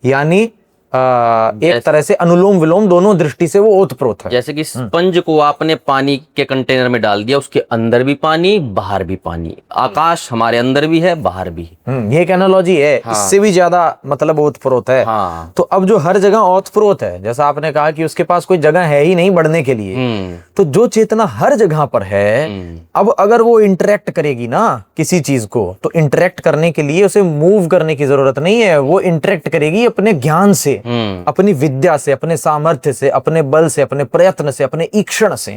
यानी एक तरह से अनुलोम विलोम दोनों दृष्टि से वो ओतप्रोत है। जैसे कि स्पंज को आपने पानी के कंटेनर में डाल दिया, उसके अंदर भी पानी बाहर भी पानी, आकाश हमारे अंदर भी है बाहर भी है। ये एक एनालॉजी है। हाँ। इससे भी ज्यादा मतलब ओतप्रोत है। हाँ। तो अब जो हर जगह ओतप्रोत है, जैसा आपने कहा कि उसके पास कोई जगह है ही नहीं बढ़ने के लिए, तो जो चेतना हर जगह पर है, अब अगर वो इंटरेक्ट करेगी ना किसी चीज को, तो इंटरेक्ट करने के लिए उसे मूव करने की जरूरत नहीं है। वो इंटरेक्ट करेगी अपने ज्ञान से, अपनी विद्या से, अपने सामर्थ्य से, अपने बल से, अपने प्रयत्न से, अपने ईक्षण से।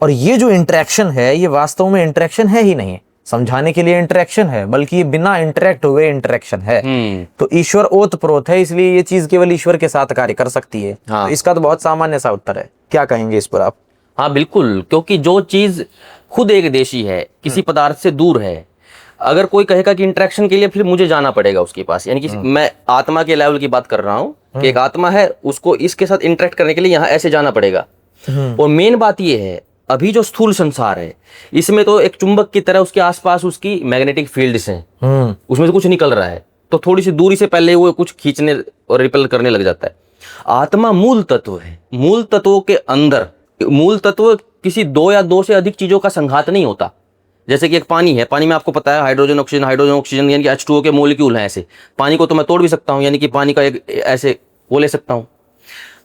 और ये जो इंटरेक्शन है, ये वास्तव में इंटरेक्शन है ही नहीं, समझाने के लिए इंटरेक्शन है, बल्कि ये बिना इंटरेक्ट हुए इंटरेक्शन है। तो ईश्वर ओतप्रोत है, इसलिए ये चीज केवल ईश्वर के साथ कार्य कर सकती है। हाँ। तो इसका तो बहुत सामान्य सा उत्तर है। क्या कहेंगे इस पर आप? हाँ बिल्कुल, क्योंकि जो चीज खुद एक देशी है, किसी पदार्थ से दूर है, अगर कोई कहेगा कि इंटरेक्शन के लिए फिर मुझे जाना पड़ेगा उसके पास, यानी कि मैं आत्मा के लेवल की बात कर रहा हूँ कि एक आत्मा है, उसको इसके साथ इंटरेक्ट करने के लिए यहाँ ऐसे जाना पड़ेगा। और मेन बात ये है, अभी जो स्थूल संसार है, इसमें तो एक चुंबक की तरह उसके आसपास उसकी मैग्नेटिक फील्ड्स हैं, उसमें से कुछ निकल रहा है, तो थोड़ी सी दूरी से पहले वो कुछ खींचने और रिपेल करने लग जाता है। आत्मा मूल तत्व है। मूल तत्वों के अंदर, मूल तत्व किसी दो या दो से अधिक चीजों का संघात नहीं होता। जैसे कि एक पानी है, पानी में आपको पता है हाइड्रोजन ऑक्सीजन यानी कि H2O के मॉलिक्यूल हैं। ऐसे पानी को तो मैं तोड़ भी सकता हूं, यानी कि पानी का एक ऐसे वो ले सकता हूं।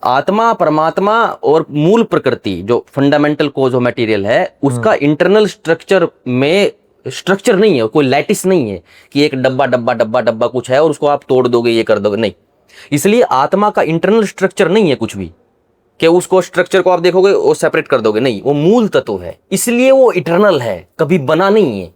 आत्मा, परमात्मा और मूल प्रकृति जो फंडामेंटल कोज ऑफ मटेरियल है, उसका इंटरनल स्ट्रक्चर में स्ट्रक्चर नहीं है, कोई लैटिस नहीं है कि एक डब्बा डब्बा डब्बा डब्बा कुछ है और उसको आप तोड़ दोगे ये कर दोगे, नहीं। इसलिए आत्मा का इंटरनल स्ट्रक्चर नहीं है कुछ भी कि उसको स्ट्रक्चर को आप देखोगे वो सेपरेट कर दोगे, नहीं, वो मूल तत्व है, इसलिए वो इटर्नल है, कभी बना नहीं है।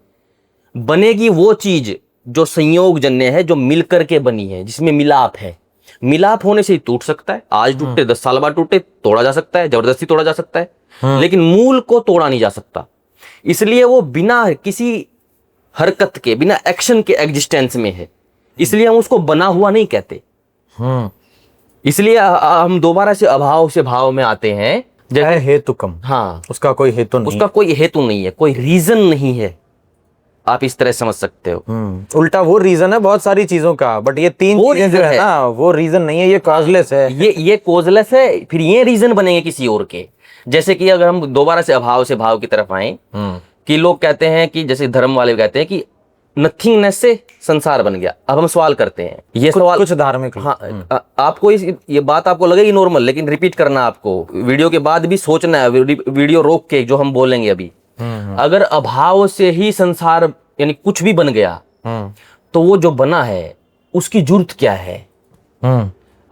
बनेगी वो चीज जो संयोग जन्य है, जो मिलकर के बनी है, जिसमें मिलाप है। मिलाप होने से ही टूट सकता है, आज टूटे 10 साल बाद टूटे, तोड़ा जा सकता है, जबरदस्ती तोड़ा जा सकता है, लेकिन मूल को तोड़ा नहीं जा सकता। इसलिए वो बिना किसी हरकत के, बिना एक्शन के एग्जिस्टेंस में है, इसलिए हम उसको बना हुआ नहीं कहते। इसलिए हम दोबारा से अभाव से भाव में आते हैं। जैसे हेतु कम, हाँ, उसका कोई हेतु नहीं, उसका कोई हेतु नहीं है, कोई रीजन नहीं है, आप इस तरह समझ सकते हो। उल्टा वो रीजन है बहुत सारी चीजों का, बट ये तीन चीजें जो है ना, वो रीजन नहीं है, ये कॉजलेस है। ये कॉजलेस है, फिर ये रीजन बनेंगे किसी और के। जैसे कि अगर हम दोबारा से अभाव से भाव की तरफ आए, कि लोग कहते हैं कि, जैसे धर्म वाले कहते हैं कि नथिंगनेस से संसार बन गया। अब हम सवाल करते हैं, ये सवाल कुछ धार्मिक, हाँ, आपको ये बात आपको लगेगी नॉर्मल, लेकिन रिपीट करना आपको, वीडियो के बाद भी सोचना है, वीडियो रोक के जो हम बोलेंगे अभी। अगर अभाव से ही संसार यानी कुछ भी बन गया, तो वो जो बना है उसकी जरूरत क्या है?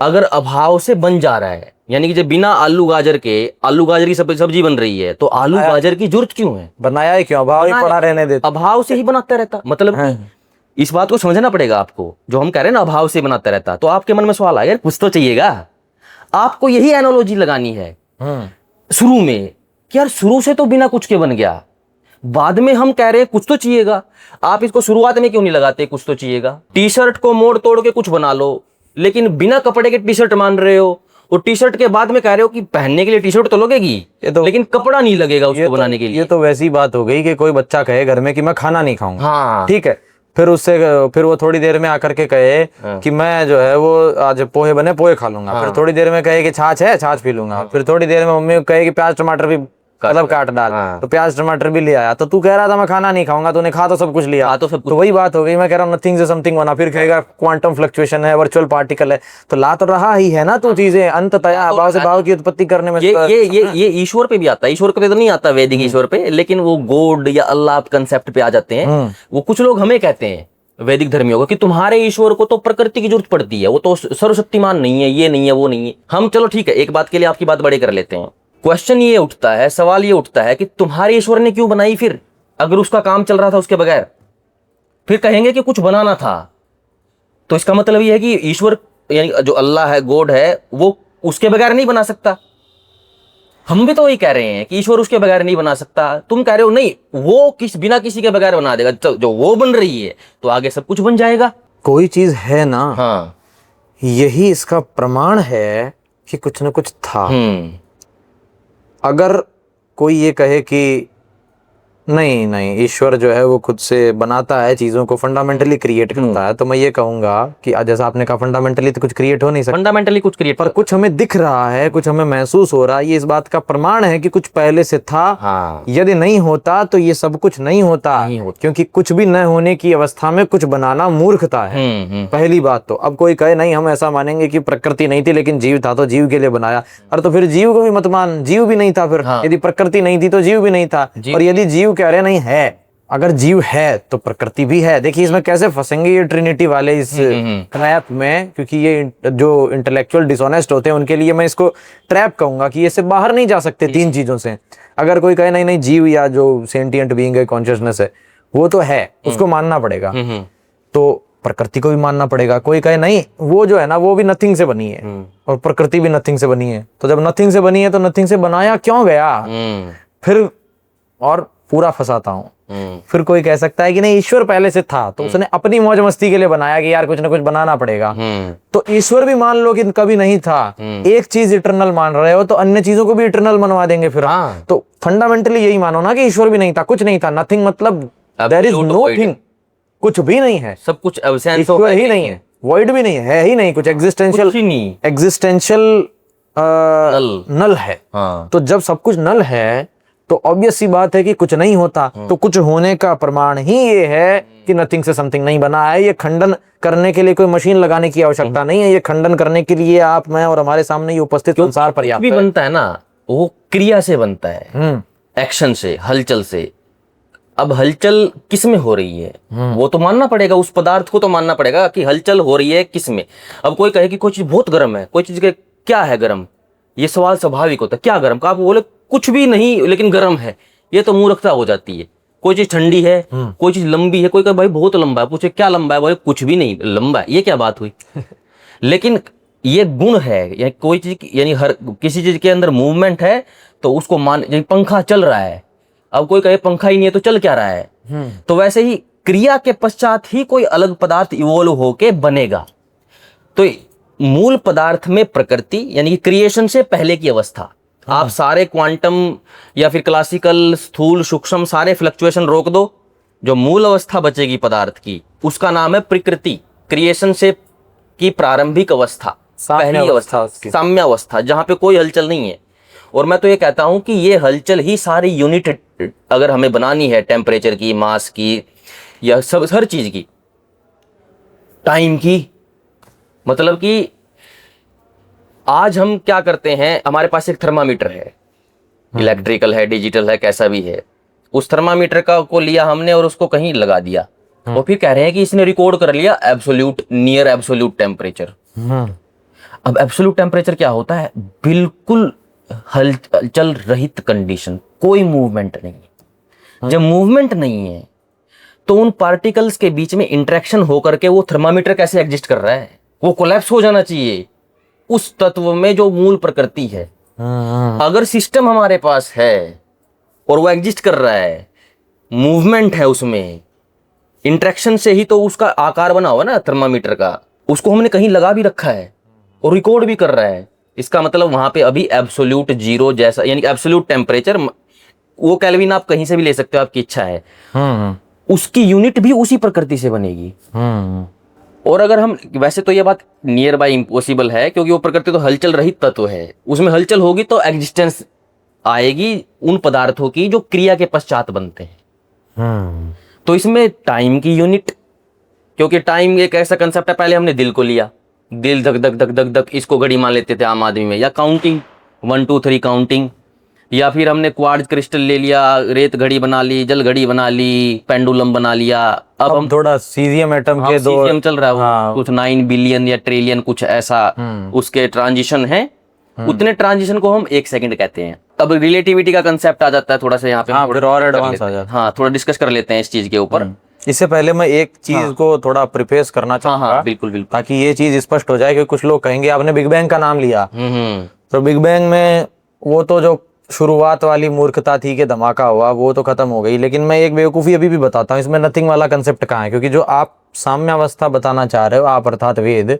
अगर अभाव से बन जा रहा है, यानी कि जब बिना आलू गाजर की सब्जी बन रही है, तो आलू गाजर की जरूरत क्यों है? बनाया ही क्यों? अभाव ही पड़ा रहने देते। अभाव से ही बनाता रहता, मतलब कि इस बात को समझना पड़ेगा आपको। जो हम कह रहे हैं ना अभाव से बनाता रहता, तो आपके मन में सवाल आया, कुछ तो चाहिएगा। आपको यही एनालॉजी लगानी है शुरू में कि यार शुरू से तो बिना कुछ के बन गया, बाद में हम कह रहे हैं कुछ तो चाहिएगा। आप इसको शुरुआत में क्यों नहीं लगाते कुछ तो चाहिएगा? टी शर्ट को मोड़ तोड़ के कुछ बना लो, लेकिन बिना कपड़े के टी शर्ट मान रहे हो, और टी शर्ट के बाद में कह रहे हो कि पहनने के लिए टी शर्ट तो लगेगी, लेकिन कपड़ा नहीं लगेगा उसको बनाने के लिए। ये तो वैसी बात हो गई कि कोई बच्चा कहे घर में कि मैं खाना नहीं खाऊंगा, हाँ, ठीक है, फिर वो थोड़ी देर में आकर के कहे कि मैं जो है वो आज पोहे बने पोहे खा लूंगा, फिर थोड़ी देर में कहे कि छाछ है छाछ पी लूंगा, फिर थोड़ी देर में मम्मी कहे कि प्याज टमाटर भी मतलब काट डाल, तो प्याज टमाटर भी ले आया, तो तू कह रहा था मैं खाना नहीं खाऊंगा, तूने खा तो सब कुछ लिया, तो वही बात हो गई। मैं कह रहा हूँ नथिंग से समथिंग बना, फिर कहेगा क्वांटम फ्लक्चुएशन है, वर्चुअल पार्टिकल है, तो ला तो रहा ही है ना तू चीजें, अंततः अभाव से भाव की उत्पत्ति करने में। ये ईश्वर पे भी आता है, ईश्वर पे तो नहीं आता वैदिक ईश्वर पे, लेकिन वो गॉड या अल्लाह कंसेप्ट पे आ जाते हैं। वो कुछ लोग हमें कहते हैं वैदिक धर्मियों को कि तुम्हारे ईश्वर को तो प्रकृति की जरूरत पड़ती है, वो तो सर्वशक्तिमान नहीं है, ये नहीं है, वो नहीं है। हम चलो ठीक है, एक बात के लिए आपकी बात बड़ी कर लेते हैं। क्वेश्चन ये उठता है, सवाल ये उठता है कि तुम्हारे ईश्वर ने क्यों बनाई फिर, अगर उसका काम चल रहा था उसके बगैर? फिर कहेंगे कि कुछ बनाना था, तो इसका मतलब ये है कि ईश्वर यानी जो अल्लाह है, गॉड है, वो उसके बगैर नहीं बना सकता। हम भी तो वही कह रहे हैं कि ईश्वर उसके बगैर नहीं बना सकता। तुम कह रहे हो नहीं, वो बिना किसी के बगैर बना देगा, जो वो बन रही है तो आगे सब कुछ बन जाएगा। कोई चीज है ना, हाँ, यही इसका प्रमाण है कि कुछ न कुछ था। अगर कोई ये कहे कि नहीं नहीं, ईश्वर जो है वो खुद से बनाता है चीजों को, फंडामेंटली क्रिएट करता है। तो मैं ये कहूंगा कि जैसा आपने कहा फंडामेंटली तो कुछ क्रिएट हो नहीं सकता, फंडामेंटली कुछ क्रिएट पर कुछ हमें दिख रहा है, कुछ हमें महसूस हो रहा है, ये इस बात का प्रमाण है कि कुछ पहले से था। हाँ, यदि नहीं होता तो ये सब कुछ नहीं होता, क्योंकि कुछ भी न होने की अवस्था में कुछ बनाना मूर्खता है। पहली बात तो अब कोई कहे नहीं हम ऐसा मानेंगे कि प्रकृति नहीं थी लेकिन जीव था तो जीव के लिए बनाया, और तो फिर जीव को भी मत मान, जीव भी नहीं था फिर। यदि प्रकृति नहीं थी तो जीव भी नहीं था, और यदि जीव कह रहे नहीं है, अगर जीव है तो प्रकृति भी है। देखिए इसमें कैसे फंसेंगे ये ट्रिनिटी वाले इस ट्रैप में, क्योंकि ये जो इंटेलेक्चुअल डिसऑनेस्ट होते हैं उनके लिए मैं इसको ट्रैप कहूंगा कि ये से बाहर नहीं जा सकते तीन चीजों से। अगर कोई कहे नहीं नहीं जीव या जो सेंटिएंट बीइंग है, कॉन्शियसनेस है, वो तो है, उसको मानना पड़ेगा, तो प्रकृति को भी मानना पड़ेगा। कोई कहे नहीं वो जो है ना वो भी नथिंग से बनी है और प्रकृति भी नथिंग से बनी है, तो जब नथिंग से बनी है तो नथिंग से बनाया क्यों गया? फिर और पूरा फंसाता हूँ, फिर कोई कह सकता है कि नहीं ईश्वर पहले से था तो उसने अपनी मौज मस्ती के लिए बनाया कि यार कुछ ना कुछ बनाना पड़ेगा। तो ईश्वर भी मान लो कि कभी नहीं था, एक चीज इटरनल मान रहे हो तो अन्य चीजों को भी इटरनल मनवा देंगे फिर। तो फंडामेंटली यही मानो ना कि ईश्वर भी नहीं था, कुछ नहीं था, नथिंग मतलब देयर इज नो थिंग, कुछ भी नहीं है, सब कुछ ईश्वर ही नहीं है, वॉइड भी नहीं है ही नहीं, कुछ एग्जिस्टेंशियल नल है। तो जब सब कुछ नल है तो ऑब्वियस सी बात है कि कुछ नहीं होता, तो कुछ होने का प्रमाण ही ये है कि नथिंग से समथिंग नहीं बना है। ये खंडन करने के लिए कोई मशीन लगाने की आवश्यकता नहीं है, ये खंडन करने के लिए आप, मैं और हमारे सामने ये उपस्थित संसार पर्याप्त भी बनता है ना, वो क्रिया से बनता है, एक्शन से, हलचल से। अब हलचल किस में हो रही है वो तो मानना पड़ेगा, उस पदार्थ को तो मानना पड़ेगा कि हलचल हो रही है किस में। अब कोई कहे कि कोई चीज बहुत गर्म है, कोई चीज क्या है गर्म, ये सवाल स्वाभाविक होता है, क्या गर्म का? आप बोले कुछ भी नहीं लेकिन गर्म है, ये तो मूर्खता हो जाती है। कोई चीज ठंडी है, कोई चीज लंबी है, कोई कहे भाई बहुत लंबा है, पूछे क्या लंबा है, बोले कुछ भी नहीं लंबा है, ये क्या बात हुई? लेकिन ये गुण है, या कोई चीज यानी हर किसी चीज के अंदर मूवमेंट है तो उसको मान, पंखा चल रहा है, अब कोई कहे पंखा ही नहीं है तो चल क्या रहा है? तो वैसे ही क्रिया के पश्चात ही कोई अलग पदार्थ इवोल्व होके बनेगा। तो मूल पदार्थ में प्रकृति यानी कि क्रिएशन से पहले की अवस्था, आप सारे क्वांटम या फिर क्लासिकल स्थूल सूक्ष्म सारे फ्लक्चुएशन रोक दो, जो मूल अवस्था बचेगी पदार्थ की उसका नाम है प्रकृति। क्रिएशन से की प्रारंभिक अवस्था, पहली अवस्था, साम्य अवस्था, जहां पे कोई हलचल नहीं है। और मैं तो ये कहता हूं कि ये हलचल ही सारी यूनिट अगर हमें बनानी है, टेम्परेचर की, मास की, या सब हर चीज की, टाइम की, मतलब कि आज हम क्या करते हैं, हमारे पास एक थर्मामीटर है, इलेक्ट्रिकल है, डिजिटल है, कैसा भी है, उस थर्मामीटर का को लिया हमने और उसको कहीं लगा दिया, और फिर कह रहे हैं कि इसने रिकॉर्ड कर लिया एब्सोल्यूट, नियर एब्सोल्यूट टेम्परेचर। अब एब्सोल्यूट टेम्परेचर क्या होता है? बिल्कुल हलचल रहित कंडीशन, कोई मूवमेंट नहीं। जब मूवमेंट नहीं है तो उन पार्टिकल्स के बीच में इंटरेक्शन होकर के वो थर्मामीटर कैसे एग्जिस्ट कर रहा है? वो कोलैप्स हो जाना चाहिए उस तत्व में जो मूल प्रकृति है। अगर सिस्टम हमारे पास है और वो एग्जिस्ट कर रहा है, मूवमेंट है उसमें, इंटरेक्शन से ही तो उसका आकार बना हुआ ना थर्मामीटर का, उसको हमने कहीं लगा भी रखा है और रिकॉर्ड भी कर रहा है, इसका मतलब वहां पे अभी एब्सोल्यूट जीरो जैसा, यानी एब्सोल्यूट टेम्परेचर, वो केल्विन आप कहीं से भी ले सकते हो, आपकी इच्छा है, उसकी यूनिट भी उसी प्रकृति से बनेगी। और अगर हम, वैसे तो ये बात नियर बाय इम्पॉसिबल है, क्योंकि वो प्रकृति तो हलचल रहित तत्व है, उसमें हलचल होगी तो एग्जिस्टेंस आएगी उन पदार्थों की जो क्रिया के पश्चात बनते हैं। तो इसमें टाइम की यूनिट, क्योंकि टाइम एक ऐसा कंसेप्ट है, पहले हमने दिल को लिया, दिल धक धक धक धक धक, इसको घड़ी मान लेते थे आम आदमी में, या काउंटिंग 1 2 3 काउंटिंग, या फिर हमने क्वार्ट्ज क्रिस्टल ले लिया, रेत घड़ी बना ली, जल घड़ी बना ली, पेंडुलम बना लिया। अब हम थोड़ा सीजियम एटम के दो सीजियम चल रहा है, हाँ, कुछ 9 बिलियन या ट्रिलियन कुछ ऐसा उसके ट्रांजिशन है, उतने ट्रांजिशन को हम 1 सेकंड कहते हैं। अब रिलेटिविटी का कंसेप्ट आ जाता है थोड़ा सा यहाँ पे, फिर और एडवांस आ जाता है। हाँ, थोड़ा डिस्कस कर लेते हैं इस चीज के ऊपर। इससे पहले मैं एक चीज को थोड़ा प्रिफेस करना चाहूंगा, बिल्कुल बिल्कुल, ताकि ये चीज स्पष्ट हो जाए, क्योंकि कुछ लोग कहेंगे आपने बिग बैंग का नाम लिया, तो बिग बैंग में वो तो जो शुरुआत वाली मूर्खता थी कि धमाका हुआ, वो तो खत्म हो गई। लेकिन मैं एक बेवकूफ़ी अभी भी बताता हूँ, इसमें नथिंग वाला कंसेप्ट कहाँ है? क्योंकि जो आप साम्यावस्था बताना चाह रहे हो, आप अर्थात वेद,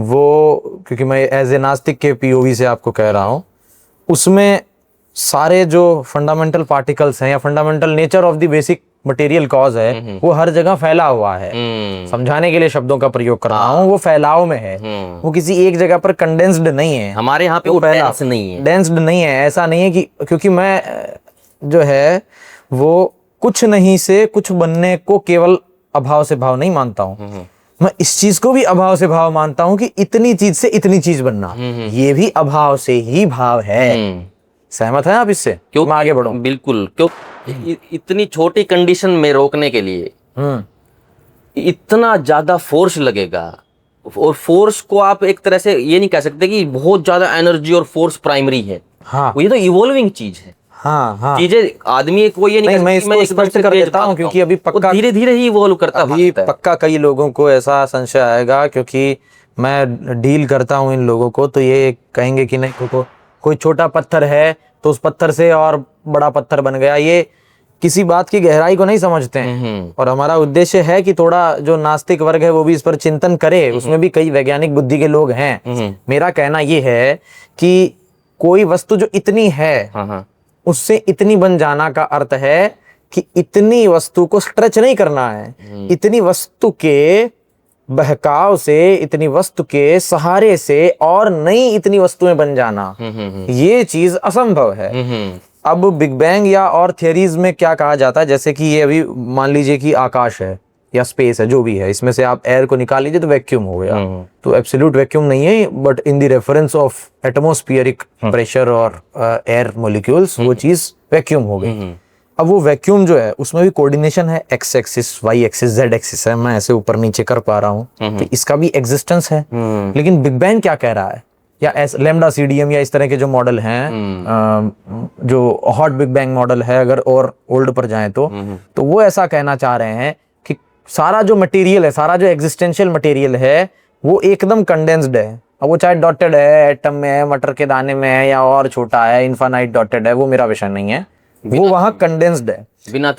वो, क्योंकि मैं एज ए नास्तिक के पीओवी से आपको कह रहा हूँ, उसमें सारे जो फंडामेंटल पार्टिकल्स हैं या fundamental nature of the basic material cause है वो हर जगह फैला हुआ है। समझाने के लिए शब्दों का प्रयोग कर रहा हूँ, वो फैलाव में है, वो किसी एक जगह पर कंडेंस्ड नहीं है। हमारे यहाँ पे वो dense नहीं है, डेंस्ड नहीं है। ऐसा नहीं है कि क्योंकि मैं जो है वो कुछ नहीं से कुछ बनने को केवल अभाव से भाव नहीं मानता हूँ, मैं इस चीज को भी अभाव से भाव मानता हूँ कि इतनी चीज से इतनी चीज बनना, ये भी अभाव से ही भाव है। सहमत है आप इससे? क्यों मैं आगे बढ़ूं? बिल्कुल। क्यों इतनी छोटी कंडीशन में रोकने के लिए इतना ज्यादा फोर्स लगेगा, और फोर्स को आप एक तरह से ये नहीं कह सकते कि बहुत ज्यादा एनर्जी और फोर्स प्राइमरी है। हाँ, ये तो इवॉल्विंग चीज है। हाँ, हाँ। चीजें आदमी को ये नहीं, मैं इसको स्पष्ट कर देता हूँ क्योंकि अभी पक्का धीरे धीरे ही इवॉल्व करता अभी पक्का कई लोगों को ऐसा संशय आएगा, क्योंकि मैं डील करता हूँ इन लोगों को, तो ये कहेंगे कि नहीं कोई छोटा पत्थर है तो उस पत्थर से और बड़ा पत्थर बन गया। ये किसी बात की गहराई को नहीं समझते हैं, और हमारा उद्देश्य है कि थोड़ा जो नास्तिक वर्ग है वो भी इस पर चिंतन करे। उसमें भी कई वैज्ञानिक बुद्धि के लोग हैं। मेरा कहना ये है कि कोई वस्तु जो इतनी है उससे इतनी बन जाना का अर्थ है कि इतनी वस्तु को स्ट्रेच नहीं करना है, इतनी वस्तु के बहकाव से, इतनी वस्तु के सहारे से और नई इतनी वस्तुएं बन जाना, ये चीज असंभव है। अब बिग बैंग या और थियरीज में क्या कहा जाता है, जैसे कि ये अभी मान लीजिए कि आकाश है या स्पेस है, जो भी है, इसमें से आप एयर को निकाल लीजिए तो वैक्यूम हो गया। तो एब्सोल्यूट वैक्यूम नहीं है, but in the reference of atmospheric pressure और एयर मॉलिक्यूल्स वो चीज वैक्यूम हो गई। अब वो वैक्यूम जो है उसमें भी कोऑर्डिनेशन है, x axis, y axis, z axis है, मैं ऐसे ऊपर नीचे कर पा रहा हूँ, तो इसका भी एग्जिस्टेंस है। लेकिन बिग बैंग क्या कह रहा है, या लैम्डा सीडीएम या इस तरह के जो मॉडल हैं, जो हॉट बिग बैंग मॉडल है, अगर और ओल्ड पर जाएं तो वो ऐसा कहना चाह रहे हैं कि सारा जो मटेरियल है, सारा जो एग्जिस्टेंशियल मटेरियल है वो एकदम कंडेंस्ड है। अब वो चाहे डॉटेड है, एटम में है, मटर के दाने में है, या और छोटा है, इनफाइनाइट डॉटेड है, वो मेरा विषय नहीं है। वो वहां कंडेंस्ड है, बिना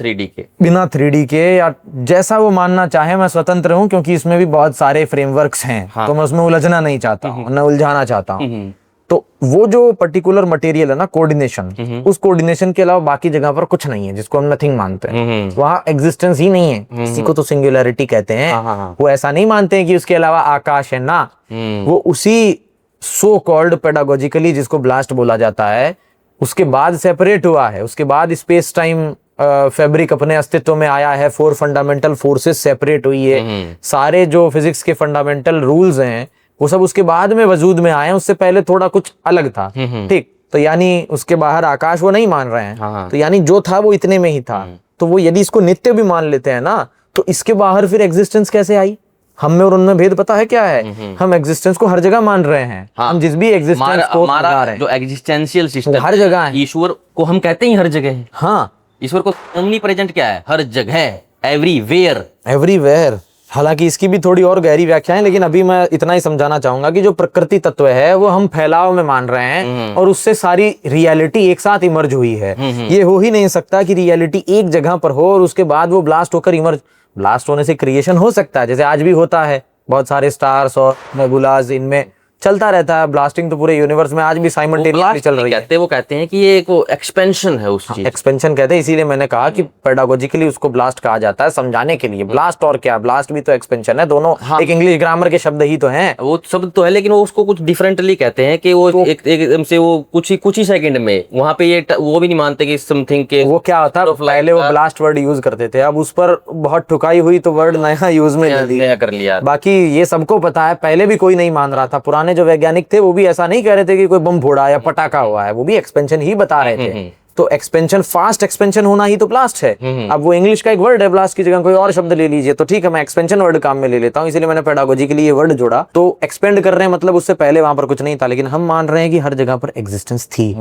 3D के या जैसा वो मानना चाहे। मैं स्वतंत्र हूं क्योंकि इसमें भी बहुत सारे फ्रेमवर्क्स हैं, तो मैं उसमें उलझना नहीं चाहता हूं, न उलझाना चाहता हूं। तो वो जो पर्टिकुलर मटेरियल है ना, कोऑर्डिनेशन, उस कोऑर्डिनेशन के अलावा बाकी जगह पर कुछ नहीं है, जिसको हम नथिंग मानते हैं। वहां एग्जिस्टेंस ही नहीं है। इसी को तो सिंगुलैरिटी कहते हैं। वो ऐसा नहीं मानते हैं कि उसके अलावा आकाश है ना, वो उसी सो कॉल्ड पेडागोजिकली, जिसको ब्लास्ट बोला जाता है, उसके बाद सेपरेट हुआ है। उसके बाद स्पेस टाइम फैब्रिक अपने अस्तित्व में आया है, 4 फंडामेंटल फोर्सेस सेपरेट हुई है, सारे जो फिजिक्स के फंडामेंटल रूल्स हैं वो सब उसके बाद में वजूद में आए हैं, उससे पहले थोड़ा कुछ अलग था। ठीक, तो यानी उसके बाहर आकाश वो नहीं मान रहे हैं, तो यानी जो था वो इतने में ही था। तो वो यदि इसको नित्य भी मान लेते हैं ना, तो इसके बाहर फिर एग्जिस्टेंस कैसे आई? हम में और उनमें भेद पता है क्या है? हम एग्जिस्टेंस को हर जगह मान रहे हैं। हम जिस भी एग्जिस्टेंस को हमारा जो एग्जिस्टेंशियल सिस्टम हर जगह है। ईश्वर को हम कहते हैं हर जगह है। हाँ, ईश्वर को ओमनी प्रेजेंट क्या है? हर जगह, एवरीवेयर। हालांकि इसकी भी थोड़ी और गहरी व्याख्या है, लेकिन अभी मैं इतना ही समझाना चाहूंगा कि जो प्रकृति तत्व है वो हम फैलाव में मान रहे हैं, और उससे सारी रियलिटी एक साथ इमर्ज हुई है। ये हो ही नहीं सकता कि रियलिटी एक जगह पर हो और उसके बाद वो ब्लास्ट होकर इमर्ज। ब्लास्ट होने से क्रिएशन हो सकता है, जैसे आज भी होता है, बहुत सारे स्टार्स और नेबुलाज, इनमें चलता रहता है ब्लास्टिंग, तो पूरे यूनिवर्स में आज भी साइमल्टेनियसली चल रही है। वो कहते हैं कि ये एक एक्सपेंशन है उस चीज। एक्सपेंशन कहते हैं, इसीलिए मैंने कहा कि पेडागोजिकली उसको ब्लास्ट कहा जाता है, समझाने के लिए। ब्लास्ट और क्या, ब्लास्ट भी तो एक्सपेंशन है, दोनों एक इंग्लिश ग्रामर के शब्द ही तो हैं। वो शब्द तो है, लेकिन वो उसको कुछ डिफरेंटली कहते हैं कि वो एकदम से वो कुछ ही सेकंड में वहां पे ये वो भी नहीं मानते कि समथिंग के वो क्या होता है। पहले वो ब्लास्ट वर्ड यूज करते थे, अब उस पर बहुत ठुकाई हुई तो वर्ड नया यूज में नया कर लिया। बाकी ये सबको पता है, पहले भी कोई नहीं मान रहा था। पुराने जो वैज्ञानिक थे वो भी ऐसा नहीं कह रहे थे कि कोई बम फोड़ा या पटाखा हुआ है, वो भी एक्सपेंशन ही बता रहे थे। तो एक्सपेंशन, फास्ट एक्सपेंशन होना ही तो ब्लास्ट है। अब वो इंग्लिश का एक वर्ड है, ब्लास्ट की जगह कोई और शब्द ले लीजिए तो ठीक है, मैं एक्सपेंशन वर्ड काम में ले लेता हूँ, इसीलिए मैंने पेडागोजी के लिए ये वर्ड जोड़ा। तो एक्सपेंड कर रहे हैं मतलब उससे पहले वहां पर कुछ नहीं था, लेकिन हम मान रहे हैं कि हर जगह पर एग्जिस्टेंस थी।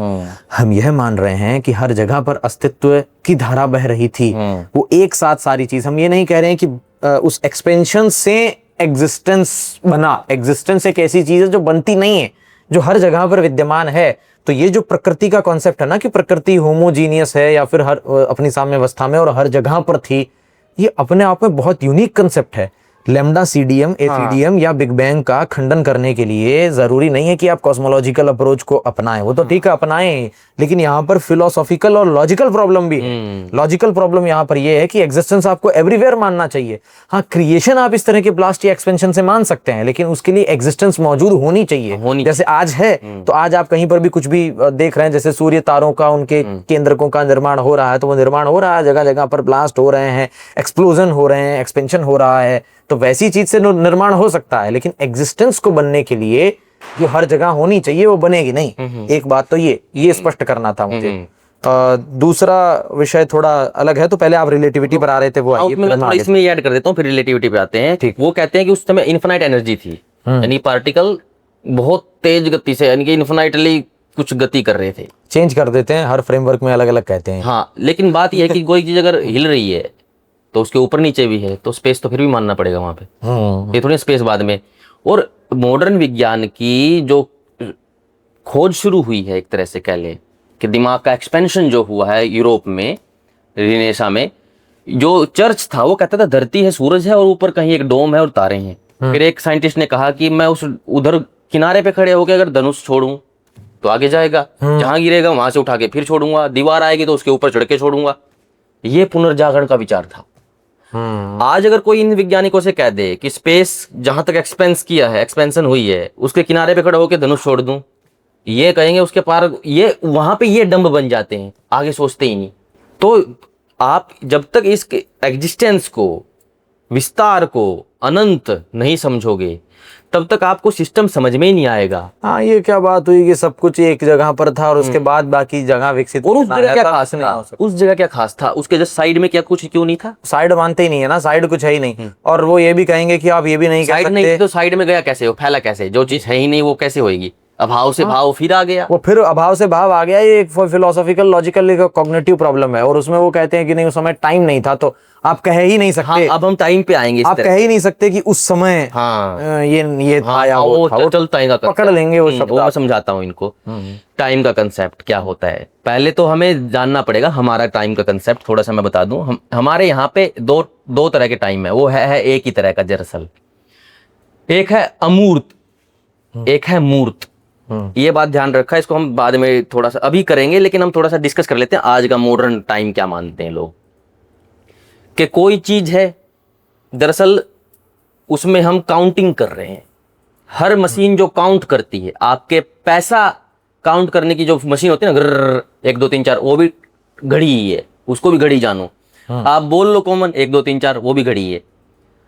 हम यह मान रहे हैं कि हर जगह पर अस्तित्व की धारा बह रही थी, वो एक साथ सारी चीज। हम ये नहीं कह रहे हैं कि उस एक्सपेंशन से एग्जिस्टेंस बना। एग्जिस्टेंस एक ऐसी चीज है जो बनती नहीं है, जो हर जगह पर विद्यमान है। तो ये जो प्रकृति का कॉन्सेप्ट है ना, कि प्रकृति होमोजीनियस है या फिर हर अपनी साम्यावस्था में और हर जगह पर थी, ये अपने आप में बहुत यूनिक कंसेप्ट है। लेमडा सीडीएम एसीडीएम या बिग बैंग का खंडन करने के लिए जरूरी नहीं है कि आप कॉस्मोलॉजिकल अप्रोच को अपनाएं, वो तो ठीक है अपनाएं, लेकिन यहाँ पर फिलोसॉफिकल और लॉजिकल प्रॉब्लम भी है। लॉजिकल प्रॉब्लम यहाँ पर ये है कि एग्जिस्टेंस आपको एवरीवेयर मानना चाहिए। हाँ, क्रिएशन आप इस तरह के ब्लास्ट या एक्सपेंशन से मान सकते हैं, लेकिन उसके लिए एग्जिस्टेंस मौजूद होनी चाहिए। जैसे आज है तो आज आप कहीं पर भी कुछ भी देख रहे हैं, जैसे सूर्य तारों का उनके केंद्रकों का निर्माण हो रहा है, तो वो निर्माण हो रहा है, जगह जगह पर ब्लास्ट हो रहे हैं, एक्सप्लोजन हो रहे हैं, एक्सपेंशन हो रहा है, तो वैसी चीज से निर्माण हो सकता है, लेकिन एग्जिस्टेंस को बनने के लिए जो हर जगह होनी चाहिए वो बनेगी नहीं। एक बात तो ये स्पष्ट करना था मुझे। दूसरा विषय थोड़ा अलग है, तो पहले आप रिलेटिविटी पर आ रहे थे, वो आइए। मैं थोड़ा इसमें ऐड कर देता हूँ, फिर रिलेटिविटी पे आते हैं। वो कहते हैं कि उस समय इन्फिनाइट एनर्जी थी, यानी पार्टिकल बहुत तेज गति से, यानी कि इन्फिनाइटली कुछ गति कर रहे थे। चेंज कर देते हैं, हर फ्रेमवर्क में अलग अलग कहते हैं। हाँ, लेकिन बात यह है कि कोई चीज अगर हिल रही है तो उसके ऊपर नीचे भी है, तो स्पेस तो फिर भी मानना पड़ेगा वहां पे। ये थोड़ी स्पेस बाद में। और मॉडर्न विज्ञान की जो खोज शुरू हुई है, एक तरह से कह ले कि दिमाग का एक्सपेंशन जो हुआ है यूरोप में, रिनेसा में, जो चर्च था वो कहता था धरती है, सूरज है और ऊपर कहीं एक डोम है और तारे हैं। फिर एक साइंटिस्ट ने कहा कि मैं उस उधर किनारे पे खड़े होकर अगर धनुष छोड़ूं तो आगे जाएगा, जहां गिरेगा वहां से उठा के फिर छोड़ूंगा, दीवार आएगी तो उसके ऊपर चढ़ के छोड़ूंगा। ये पुनर्जागरण का विचार था। आज अगर कोई इन वैज्ञानिकों से कह दे कि स्पेस जहां तक एक्सपेंशन हुई है, उसके किनारे पे खड़े होकर धनुष छोड़ दूं, ये कहेंगे उसके पार, ये वहां पे ये डंब बन जाते हैं, आगे सोचते ही नहीं। तो आप जब तक इस एग्जिस्टेंस को, विस्तार को, अनंत नहीं समझोगे, तब तक आपको सिस्टम समझ में ही नहीं आएगा। हाँ, ये क्या बात हुई कि सब कुछ एक जगह पर था और उसके बाद बाकी जगह विकसित। और उस जगह क्या खास था? उस जगह क्या खास था? उसके जस्ट साइड में क्या कुछ क्यों नहीं था? साइड मानते ही नहीं है ना, साइड कुछ है ही नहीं। और वो ये भी कहेंगे कि आप ये भी नहीं कह साइड सकते। नहीं तो साइड में गया कैसे, वो फैला कैसे? जो चीज है ही नहीं वो कैसे होगी? अभाव से भाव फिर आ गया। वो फिर अभाव से भाव आ गया। ये एक फिलोसॉफिकल लॉजिकल कॉग्निटिव प्रॉब्लम है, और उसमें वो कहते हैं कि नहीं उस समय टाइम नहीं था, तो आप कह ही नहीं सकते। हाँ, अब हम टाइम पे आएंगे। आप कह ही नहीं सकते कि उस समय ये था या वो था। चलता है, पकड़ लेंगे वो शब्द। वो मैं समझाता हूँ इनको। टाइम का कंसेप्ट क्या होता है, पहले तो हमें जानना पड़ेगा हमारा टाइम का कंसेप्ट। थोड़ा सा मैं बता दूं, हमारे यहाँ पे दो तरह के टाइम है। वो है एक ही तरह का दरअसल। एक है अमूर्त, एक है मूर्त। ये बात ध्यान रखा, इसको हम बाद में थोड़ा सा अभी करेंगे, लेकिन हम थोड़ा सा डिस्कस कर लेते हैं आज का मॉडर्न टाइम क्या मानते हैं लोग। कि कोई चीज है, दरअसल उसमें हम काउंटिंग कर रहे हैं। हर मशीन जो काउंट करती है, आपके पैसा काउंट करने की जो मशीन होती है ना, 1 2 3 4, वो भी घड़ी ही है, उसको भी घड़ी जानो। आप बोल लो कॉमन 1 2 3 4, वो भी घड़ी है।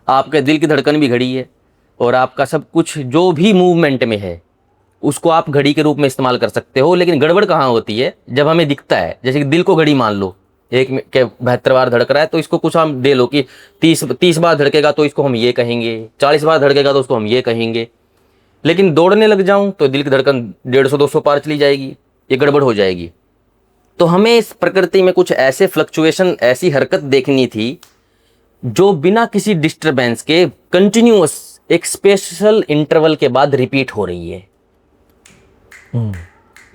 आपके दिल की धड़कन भी घड़ी है, और आपका सब कुछ जो भी मूवमेंट में है उसको आप घड़ी के रूप में इस्तेमाल कर सकते हो। लेकिन गड़बड़ कहाँ होती है, जब हमें दिखता है, जैसे कि दिल को घड़ी मान लो, एक के 72 बार धड़क रहा है, तो इसको कुछ हम दे लो कि 30 बार धड़केगा तो इसको हम ये कहेंगे, 40 बार धड़केगा तो उसको हम ये कहेंगे। लेकिन दौड़ने लग जाऊं तो दिल की धड़कन 150 200 पार चली जाएगी, ये गड़बड़ हो जाएगी। तो हमें इस प्रकृति में कुछ ऐसे फ्लक्चुएशन, ऐसी हरकत देखनी थी जो बिना किसी डिस्टरबेंस के कंटिन्यूअस एक स्पेशल इंटरवल के बाद रिपीट हो रही है।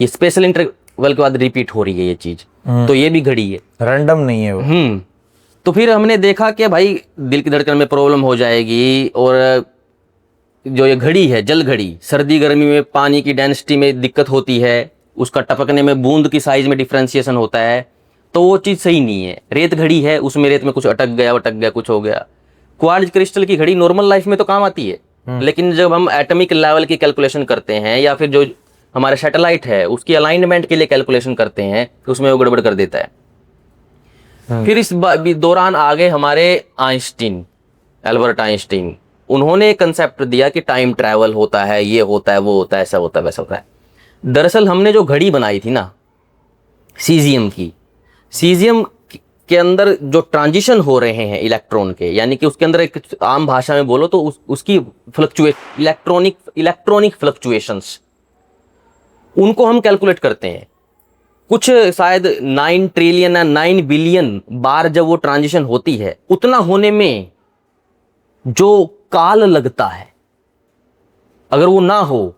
ये स्पेशल इंटरवल के बाद रिपीट हो रही है ये चीज, तो ये भी घड़ी है, रैंडम नहीं है वो। तो फिर हमने देखा कि भाई दिल की धड़कन में प्रॉब्लम हो जाएगी, और जो ये घड़ी है, जल घड़ी, सर्दी गर्मी में पानी की डेंसिटी में दिक्कत होती है, उसका टपकने में बूंद की साइज में डिफ्रेंसिएशन होता है, तो वो चीज़ सही नहीं है। रेत घड़ी है, उसमें रेत में कुछ अटक गया, कुछ हो गया। क्वार्ट्ज क्रिस्टल की घड़ी नॉर्मल लाइफ में तो काम आती है, लेकिन जब हम एटॉमिक लेवल की कैलकुलेशन करते हैं, या फिर जो हमारे सैटेलाइट है उसकी अलाइनमेंट के लिए कैलकुलेशन करते हैं, तो उसमें वो गड़बड़ कर देता है। फिर इस दौरान आ गए हमारे आइंस्टीन, एल्बर्ट आइंस्टीन। उन्होंने एक कंसेप्ट दिया कि टाइम ट्रैवल होता है, ये होता है, वो होता है, ऐसा होता है, वैसा होता है। दरअसल हमने जो घड़ी बनाई थी ना सीजियम की, सीजियम के अंदर जो ट्रांजिशन हो रहे हैं इलेक्ट्रॉन के, यानी कि उसके अंदर एक आम भाषा में बोलो तो उसकी इलेक्ट्रॉनिक फ्लक्चुएशंस, उनको हम कैलकुलेट करते हैं। कुछ शायद 9 ट्रिलियन या 9 बिलियन बार जब वो ट्रांजिशन होती है, उतना होने में जो काल लगता है, अगर वो ना हो,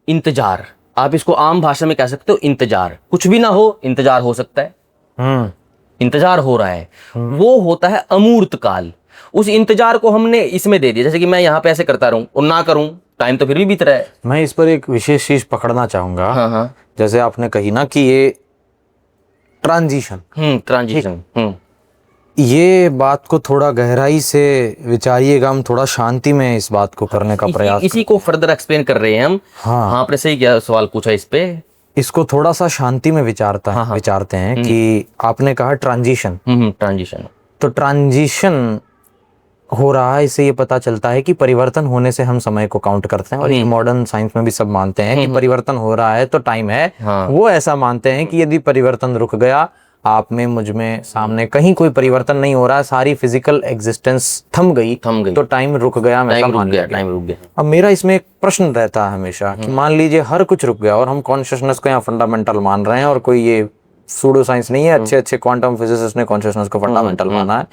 इंतजार, आप इसको आम भाषा में कह सकते हो इंतजार। कुछ भी ना हो, इंतजार हो सकता है, इंतजार हो रहा है, वो होता है अमूर्त काल। उस इंतजार को हमने इसमें दे दिया, जैसे कि मैं यहाँ पे ऐसे करता रहूं और ना करूं, टाइम तो फिर भी बीत रहा है। मैं इस पर एक विशेष चीज पकड़ना चाहूंगा। हाँ हाँ। जैसे आपने कही ना कि ये ट्रांजिशन, ट्रांजिशन। ये बात को थोड़ा गहराई से विचारिएगा, हम थोड़ा शांति में इस बात को करने का प्रयास इसी को फर्दर एक्सप्लेन कर रहे हैं हम। हाँ। आपने सही क्या सवाल पूछा इस पे। इसको थोड़ा सा शांति में विचारते हैं कि आपने कहा ट्रांजिशन। ट्रांजिशन, तो ट्रांजिशन हो रहा है, इससे ये पता चलता है कि परिवर्तन होने से हम समय को काउंट करते हैं, और ये मॉडर्न साइंस में भी सब मानते हैं कि परिवर्तन हो रहा है तो टाइम है। हाँ। वो ऐसा मानते हैं कि यदि परिवर्तन रुक गया, आप में, मुझ में, सामने कहीं कोई परिवर्तन नहीं हो रहा है, सारी फिजिकल एग्जिस्टेंस थम गई तो टाइम रुक गया, टाइम रुक गया। अब मेरा इसमें एक प्रश्न रहता है हमेशा कि मान लीजिए हर कुछ रुक गया और हम कॉन्शियसनेस को यहाँ फंडामेंटल मान रहे हैं, और कोई ये सूडो साइंस नहीं है, अच्छे अच्छे क्वांटम फिजिसिस्ट ने कॉन्शियसनेस को फंडामेंटल माना है।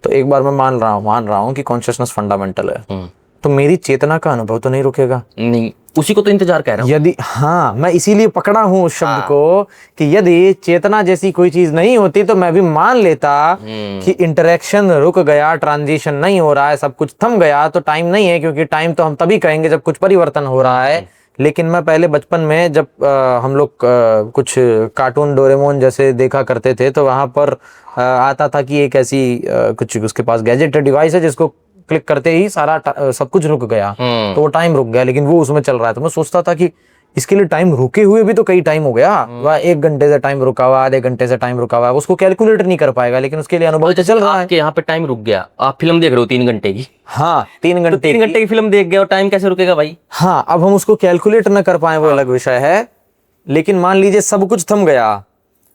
तो एक बार मैं मान रहा हूँ कि कॉन्शियसनेस फंडामेंटल है, तो मेरी चेतना का अनुभव तो नहीं रुकेगा। नहीं, उसी को तो इंतजार कह रहा हूँ। यदि, हाँ, मैं इसीलिए पकड़ा हूँ उस शब्द को कि यदि चेतना जैसी कोई चीज नहीं होती तो मैं भी मान लेता कि इंटरेक्शन रुक गया, ट्रांजिशन नहीं हो रहा है, सब कुछ थम गया, तो टाइम नहीं है, क्योंकि टाइम तो हम तभी कहेंगे जब कुछ परिवर्तन हो रहा है। लेकिन मैं पहले बचपन में जब हम लोग कुछ कार्टून डोरेमोन जैसे देखा करते थे, तो वहां पर आता था कि एक ऐसी कुछ उसके पास गैजेट डिवाइस है जिसको क्लिक करते ही सारा सब कुछ रुक गया, तो वो टाइम रुक गया, लेकिन वो उसमें चल रहा है। तो मैं सोचता था कि इसके लिए टाइम रुके हुए भी तो कई टाइम हो गया, वह 1 घंटे से टाइम रुका हुआ, आधे घंटे से टाइम रुका हुआ, उसको कैलकुलेट नहीं कर पाएगा, लेकिन उसके लिए अनुभव तो चल रहा है। आपके यहाँ पे टाइम रुक गया, आप फिल्म देख रहे हो 3 घंटे की। हाँ, 3 घंटे 3 घंटे की फिल्म देख गए और टाइम कैसे रुकेगा भाई। हाँ, अब हम उसको कैलकुलेट न कर पाए वो अलग विषय है, लेकिन मान लीजिए सब कुछ थम गया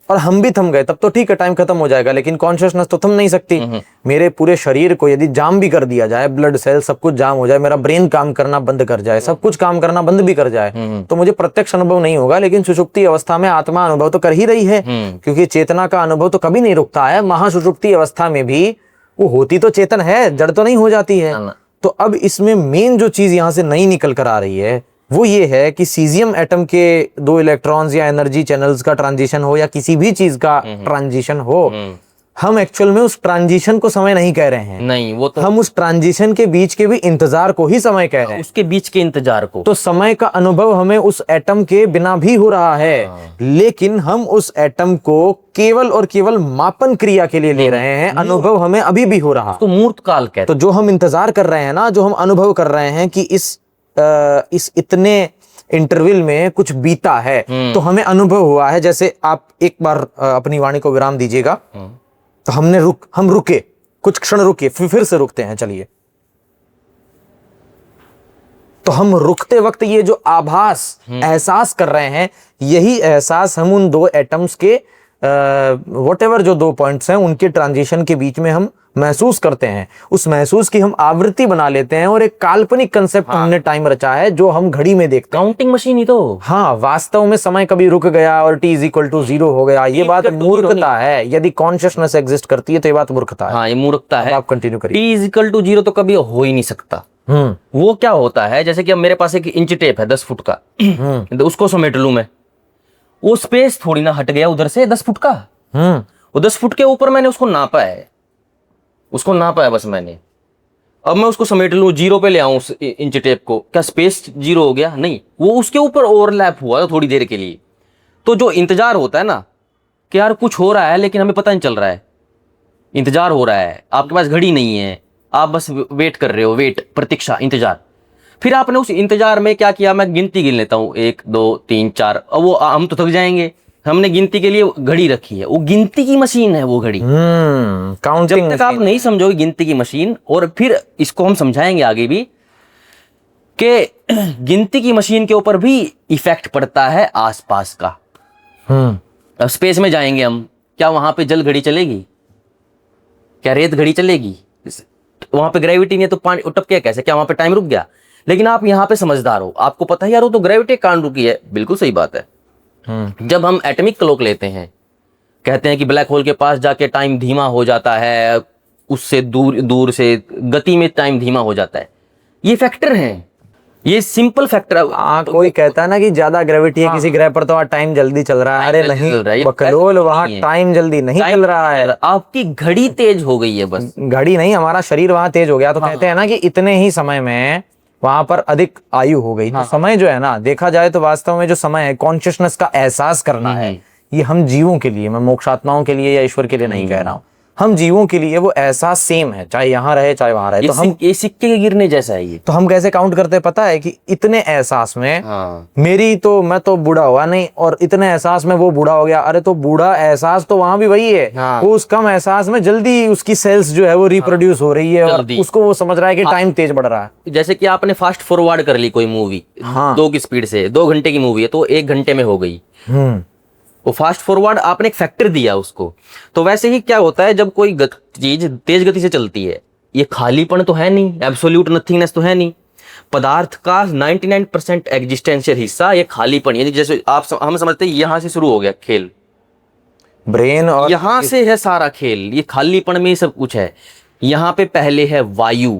और हम भी थम गए, तब तो ठीक है, टाइम खत्म हो जाएगा, लेकिन कॉन्शियसनेस तो थम नहीं सकती। मेरे पूरे शरीर को यदि जाम भी कर दिया जाए, ब्लड सेल सब कुछ जाम हो जाए, मेरा ब्रेन काम करना बंद कर जाए, सब कुछ काम करना बंद भी कर जाए, तो मुझे प्रत्यक्ष अनुभव नहीं होगा, लेकिन सुषुप्ति अवस्था में आत्मा अनुभव तो कर ही रही है, क्योंकि चेतना का अनुभव तो कभी नहीं रुकता है। महासुषुप्ति अवस्था में भी वो होती तो चेतन है, जड़ तो नहीं हो जाती है। तो अब इसमें मेन जो चीज यहाँ से नई निकल कर आ रही है वो ये है कि सीजियम एटम के 2 इलेक्ट्रॉन्स या एनर्जी चैनल्स का ट्रांजिशन हो, या किसी भी चीज का ट्रांजिशन हो, हम एक्चुअल में उस ट्रांजिशन को समय नहीं कह रहे हैं। नहीं, वो तो हम उस ट्रांजिशन के बीच के भी इंतजार को ही समय कह रहे हैं, उसके बीच के इंतजार को। तो समय का अनुभव हमें उस एटम के बिना भी हो रहा है, लेकिन हम उस एटम को केवल और केवल मापन क्रिया के लिए ले रहे हैं, अनुभव हमें अभी भी हो रहा। तो मूर्त काल कहते तो जो हम इंतजार कर रहे हैं ना, जो हम अनुभव कर रहे हैं कि इस इतने इंटरवल में कुछ बीता है, तो हमें अनुभव हुआ है। जैसे आप एक बार अपनी वाणी को विराम दीजिएगा, तो हम रुके कुछ क्षण, रुके फिर से रुकते हैं, चलिए। तो हम रुकते वक्त ये जो आभास, एहसास कर रहे हैं, यही एहसास हम उन 2 एटम्स के व्हाटएवर जो 2 पॉइंट्स हैं उनके ट्रांजिशन के बीच में हम महसूस करते हैं। उस महसूस की हम आवृत्ति बना लेते हैं, और एक काल्पनिक कंसेप्ट हमने टाइम रचा है जो हम घड़ी में देखते हैं। काउंटिंग मशीन ही तो। हाँ, वास्तव में समय कभी रुक गया और t = 0 हो गया, ये बात मूर्खता है। यदि कॉन्शियसनेस एग्जिस्ट करती है तो ये बात मूर्खता है। हाँ, ये मूर्खता है। आप कंटिन्यू करिए। t = 0 तो कभी हो ही नहीं सकता। वो क्या होता है, जैसे कि अब मेरे पास एक इंच टेप है 10 फुट का, तो उसको समेट लूं मैं, वो स्पेस थोड़ी ना हट गया उधर से 10 फुट का। वो 10 फुट के ऊपर मैंने उसको नापा है बस मैंने। अब मैं उसको समेट लूं, 0 पे ले आऊं उस इंच टेप को, क्या स्पेस 0 हो गया? नहीं, वो उसके ऊपर ओवरलैप हुआ थोड़ी देर के लिए। तो जो इंतजार होता है ना कि यार कुछ हो रहा है लेकिन हमें पता नहीं चल रहा है, इंतजार हो रहा है, आपके पास घड़ी नहीं है, आप बस वेट कर रहे हो, वेट, प्रतीक्षा, इंतजार। फिर आपने उस इंतजार में क्या किया, मैं गिनती गिन लेता हूँ 1 2 3 4, अब वो हम तो थक जाएंगे, हमने गिनती के लिए घड़ी रखी है, वो गिनती की मशीन है वो घड़ी। काउंटिंग। जब तक आप नहीं समझोगे गिनती की मशीन, और फिर इसको हम समझाएंगे आगे भी कि गिनती की मशीन के ऊपर भी इफेक्ट पड़ता है आसपास का। अब स्पेस में जाएंगे हम, क्या वहां पे जल घड़ी चलेगी? क्या रेत घड़ी चलेगी? वहां पे ग्रेविटी नहीं है तो पानी टपके कैसे? क्या वहां पे टाइम रुक गया? लेकिन आप यहाँ पे समझदार हो, आपको पता है यार वो तो ग्रेविटी कान रुकी है। बिल्कुल सही बात है। जब हम एटॉमिक क्लॉक लेते हैं, कहते हैं कि ब्लैक होल के पास जाके टाइम धीमा हो जाता है, उससे दूर से गति में टाइम धीमा हो जाता है, ये फैक्टर हैं। ये सिंपल फैक्टर। कोई कहता है ना कि ज्यादा ग्रेविटी है किसी ग्रह पर तो वहाँ टाइम जल्दी चल रहा है। अरे नहीं बकलोल, वहाँ टाइम जल्दी नहीं चल रहा है, आपकी घड़ी तेज हो गई है बस। घड़ी नहीं, हमारा शरीर वहाँ तेज हो गया। तो कहते हैं ना कि इतने ही समय में वहां पर अधिक आयु हो गई। तो समय जो है ना, देखा जाए तो वास्तव में जो समय है कॉन्शियसनेस का एहसास करना है, ये हम जीवों के लिए, मैं मोक्षात्माओं के लिए या ईश्वर के लिए नहीं कह रहा हूँ, हम जीवों के लिए वो एहसास सेम है, चाहे यहाँ रहे चाहे वहां रहे। तो हम ये सिक्के के गिरने जैसा है ये। तो हम कैसे काउंट करते हैं पता है, कि इतने एहसास में मेरी तो, मैं तो बूढ़ा हुआ नहीं और इतने एहसास में वो बूढ़ा हो गया। अरे तो बूढ़ा एहसास तो वहां भी वही है, वो उस कम एहसास में जल्दी उसकी सेल्स जो है वो रिप्रोड्यूस हो रही है और उसको वो समझ रहा है कि टाइम तेज बढ़ रहा है। जैसे कि आपने फास्ट फॉरवर्ड कर ली कोई मूवी 2 की स्पीड से, 2 घंटे की मूवी है तो 1 घंटे में हो गई। वो फास्ट फॉरवर्ड आपने एक फैक्टर दिया उसको। तो वैसे ही क्या होता है जब कोई चीज तेज गति से चलती है, ये खालीपन तो है नहीं, एब्सोल्यूट नथिंगनेस तो है नहीं। पदार्थ का 99% एग्जिस्टेंशियल हिस्सा ये खालीपन, यानी जैसे हम समझते हैं यहां से शुरू हो गया खेल, ब्रेन, और यहां से है सारा खेल, ये खालीपन में ही सब कुछ है। यहाँ पे पहले है वायु,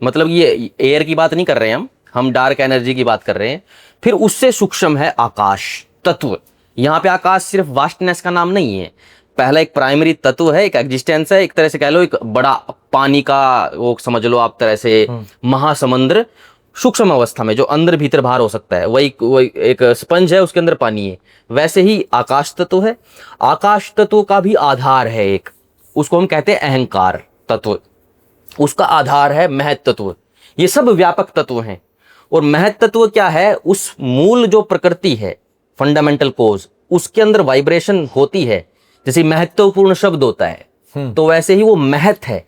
मतलब ये एयर की बात नहीं कर रहे हैं हम डार्क एनर्जी की बात कर रहे हैं। फिर उससे सूक्ष्म है आकाश तत्व। यहाँ पे आकाश सिर्फ वास्टनेस का नाम नहीं है, पहला एक प्राइमरी तत्व है, एक एग्जिस्टेंस है, एक तरह से कह लो एक बड़ा पानी का वो समझ लो आप तरह से महासमुद्र सूक्ष्म अवस्था में जो अंदर भीतर बाहर हो सकता है, वही एक स्पंज है, उसके अंदर पानी है। वैसे ही आकाश तत्व है। आकाश तत्व का भी आधार है एक, उसको हम कहते हैं अहंकार तत्व, उसका आधार है महत तत्व। ये सब व्यापक तत्व हैं। और महत तत्व क्या है, उस मूल जो प्रकृति है, फंडामेंटल कोज, उसके अंदर वाइब्रेशन होती है। जैसे महत्वपूर्ण शब्द होता है तो वैसे ही वो महत है।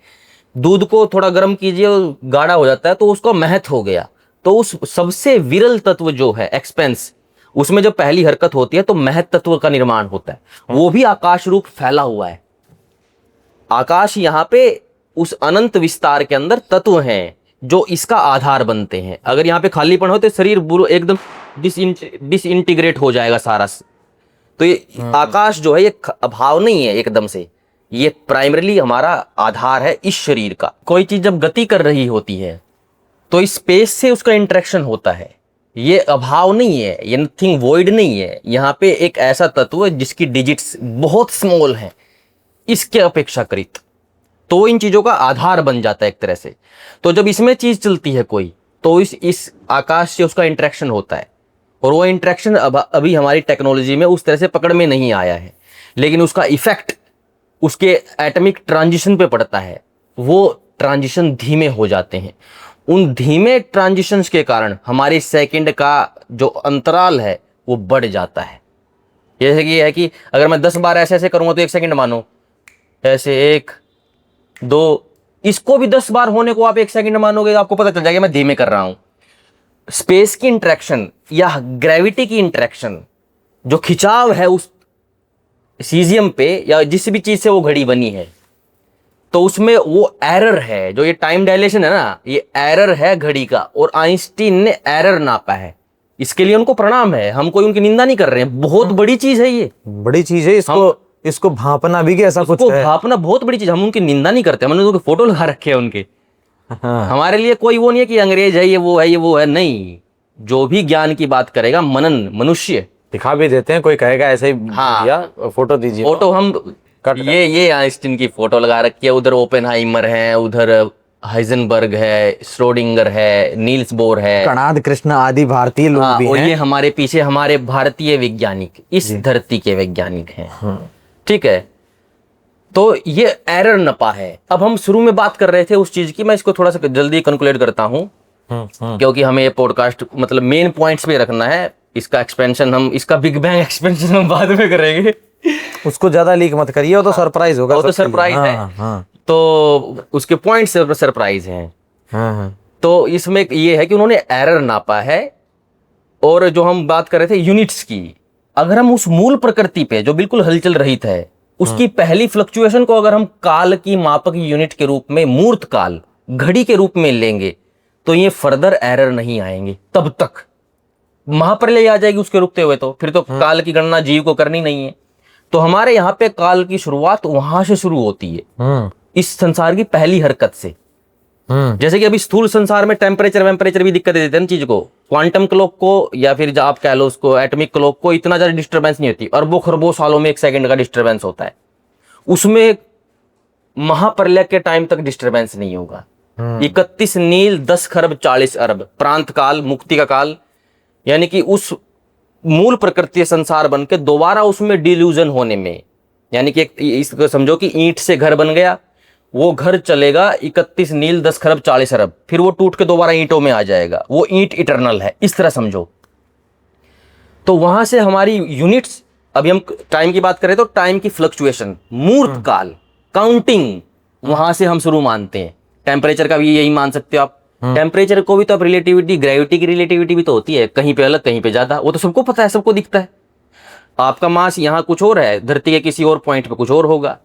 दूध को थोड़ा गर्म कीजिए और गाढ़ा हो जाता है तो उसका महत हो गया। तो उस सबसे विरल तत्व जो है एक्सपेंस, उसमें जब पहली हरकत होती है तो महत तत्व का निर्माण होता है, वो भी आकाश रूप फैला हुआ है। आकाश यहाँ पे उस अनंत विस्तार के अंदर तत्व हैं जो इसका आधार बनते हैं। अगर यहाँ पे खालीपन हो तो शरीर एकदम डिसइंटीग्रेट हो जाएगा सारा। तो ये आकाश जो है ये अभाव नहीं है एकदम से, ये प्राइमरीली हमारा आधार है इस शरीर का। कोई चीज जब गति कर रही होती है तो इस स्पेस से उसका इंटरेक्शन होता है, ये अभाव नहीं है, ये नथिंग वॉइड नहीं है। यहाँ पे एक ऐसा तत्व है जिसकी डिजिट्स बहुत स्मॉल हैं इसके अपेक्षाकृत, तो इन चीजों का आधार बन जाता है एक तरह से। तो जब इसमें चीज चलती है कोई, तो इस आकाश से उसका इंटरेक्शन होता है, और वो इंटरेक्शन अभी हमारी टेक्नोलॉजी में उस तरह से पकड़ में नहीं आया है, लेकिन उसका इफेक्ट उसके एटॉमिक ट्रांजिशन पे पड़ता है। वो ट्रांजिशन धीमे हो जाते हैं। उन धीमे ट्रांजिशंस के कारण हमारे सेकंड का जो अंतराल है वो बढ़ जाता है। जैसे कि है कि अगर मैं 10 बार ऐसे ऐसे करूंगा तो 1 सेकंड मानो, ऐसे 1 2, इसको भी 10 बार होने को आप 1 सेकंड मानोगे, आपको पता चल जाएगा मैं धीमे कर रहा हूं। स्पेस की इंटरेक्शन या ग्रेविटी की इंटरेक्शन, जो खिंचाव है उस सीजियम पे या जिस भी चीज से वो घड़ी बनी है, तो उसमें वो एरर है, जो ये टाइम डायलेशन है ना, ये एरर है घड़ी का, और आइंस्टीन ने एरर नापा है। इसके लिए उनको प्रणाम है, हम कोई उनकी निंदा नहीं कर रहे हैं, बहुत बड़ी चीज है ये, बड़ी चीज है। इसको भापना भी ऐसा कुछ है, भापना बहुत बड़ी चीज। हम उनकी निंदा नहीं करते, हमने उनके फोटो लगा रखे हैं उनके। हमारे लिए कोई वो नहीं है कि अंग्रेज है, ये वो है, ये वो है, नहीं। जो भी ज्ञान की बात करेगा मनन मनुष्य दिखा भी देते हैं, कोई कहेगा ऐसे ही फोटो दीजिए, फोटो हम ये आइंस्टीन की फोटो लगा रखी है, उधर ओपेनहाइमर है, उधर हाइजेनबर्ग है, श्रोडिंगर है, नील्स बोर है, कणाद कृष्ण आदि भारतीय लोग भी हैं। ये हमारे पीछे हमारे भारतीय वैज्ञानिक, इस धरती के वैज्ञानिक हैं। ठीक है, तो ये एरर नपा है। अब हम शुरू में बात कर रहे थे उस चीज की, मैं इसको थोड़ा सा जल्दी कंक्लूड करता हूँ, क्योंकि हमें ये पॉडकास्ट मतलब मेन पॉइंट्स पे रखना है। इसका एक्सपेंशन हम, इसका बिग बैंग एक्सपेंशन हम बाद में करेंगे। उसको ज्यादा लीक मत करिए, वो तो सरप्राइज होगा। वो तो सरप्राइज है, तो उसके पॉइंट सरप्राइज हैं। तो इसमें ये है कि उन्होंने एरर नापा है। और जो हम बात कर रहे थे यूनिट्स की, अगर हम उस मूल प्रकृति पे जो बिल्कुल हलचल रहित है, उसकी पहली फ्लक्चुएशन को अगर हम काल की मापक यूनिट के रूप में, मूर्त काल घड़ी के रूप में लेंगे, तो ये फर्दर एरर नहीं आएंगे। तब तक महाप्रलय आ जाएगी उसके रुकते हुए, तो फिर तो काल की गणना जीव को करनी नहीं है। तो हमारे यहाँ पे काल की शुरुआत वहां से शुरू होती है, इस संसार की पहली हरकत से। जैसे कि अभी स्थूल संसार में टेम्परेचर वेम्परेचर भी दिक्कत देते हैं ना चीज को, क्वांटम क्लॉक को या फिर आप कह लो उसको एटॉमिक क्लॉक को इतना ज्यादा डिस्टर्बेंस नहीं होती, अरबों खरबों सालों में 1 सेकंड का डिस्टर्बेंस होता है, उसमें महाप्रलय के टाइम तक डिस्टर्बेंस नहीं होगा। 31 नील 10 खरब 40 अरब प्रांत काल मुक्ति का काल, यानी कि उस मूल प्रकृति संसार बन के दोबारा उसमें डिल्यूजन होने में, यानी कि इसको समझो कि ईंट से घर बन गया, वो घर चलेगा 31 नील 10 खरब 40 अरब, फिर वो टूट के दोबारा ईंटों में आ जाएगा, वो ईंट इटरनल है, इस तरह समझो। तो वहां से हमारी यूनिट्स, अभी हम टाइम की बात करें तो टाइम की फ्लक्चुएशन, मूर्त काल, काउंटिंग, वहां से हम शुरू मानते हैं। टेम्परेचर का भी यही मान सकते हो आप, टेम्परेचर को भी तो अब रिलेटिविटी, ग्रेविटी की रिलेटिविटी भी तो होती है, कहीं पे अलग कहीं पे ज्यादा, वो तो सबको पता है, सबको दिखता है। आपका मास यहाँ कुछ और है, धरती के किसी और पॉइंट पे कुछ और होगा।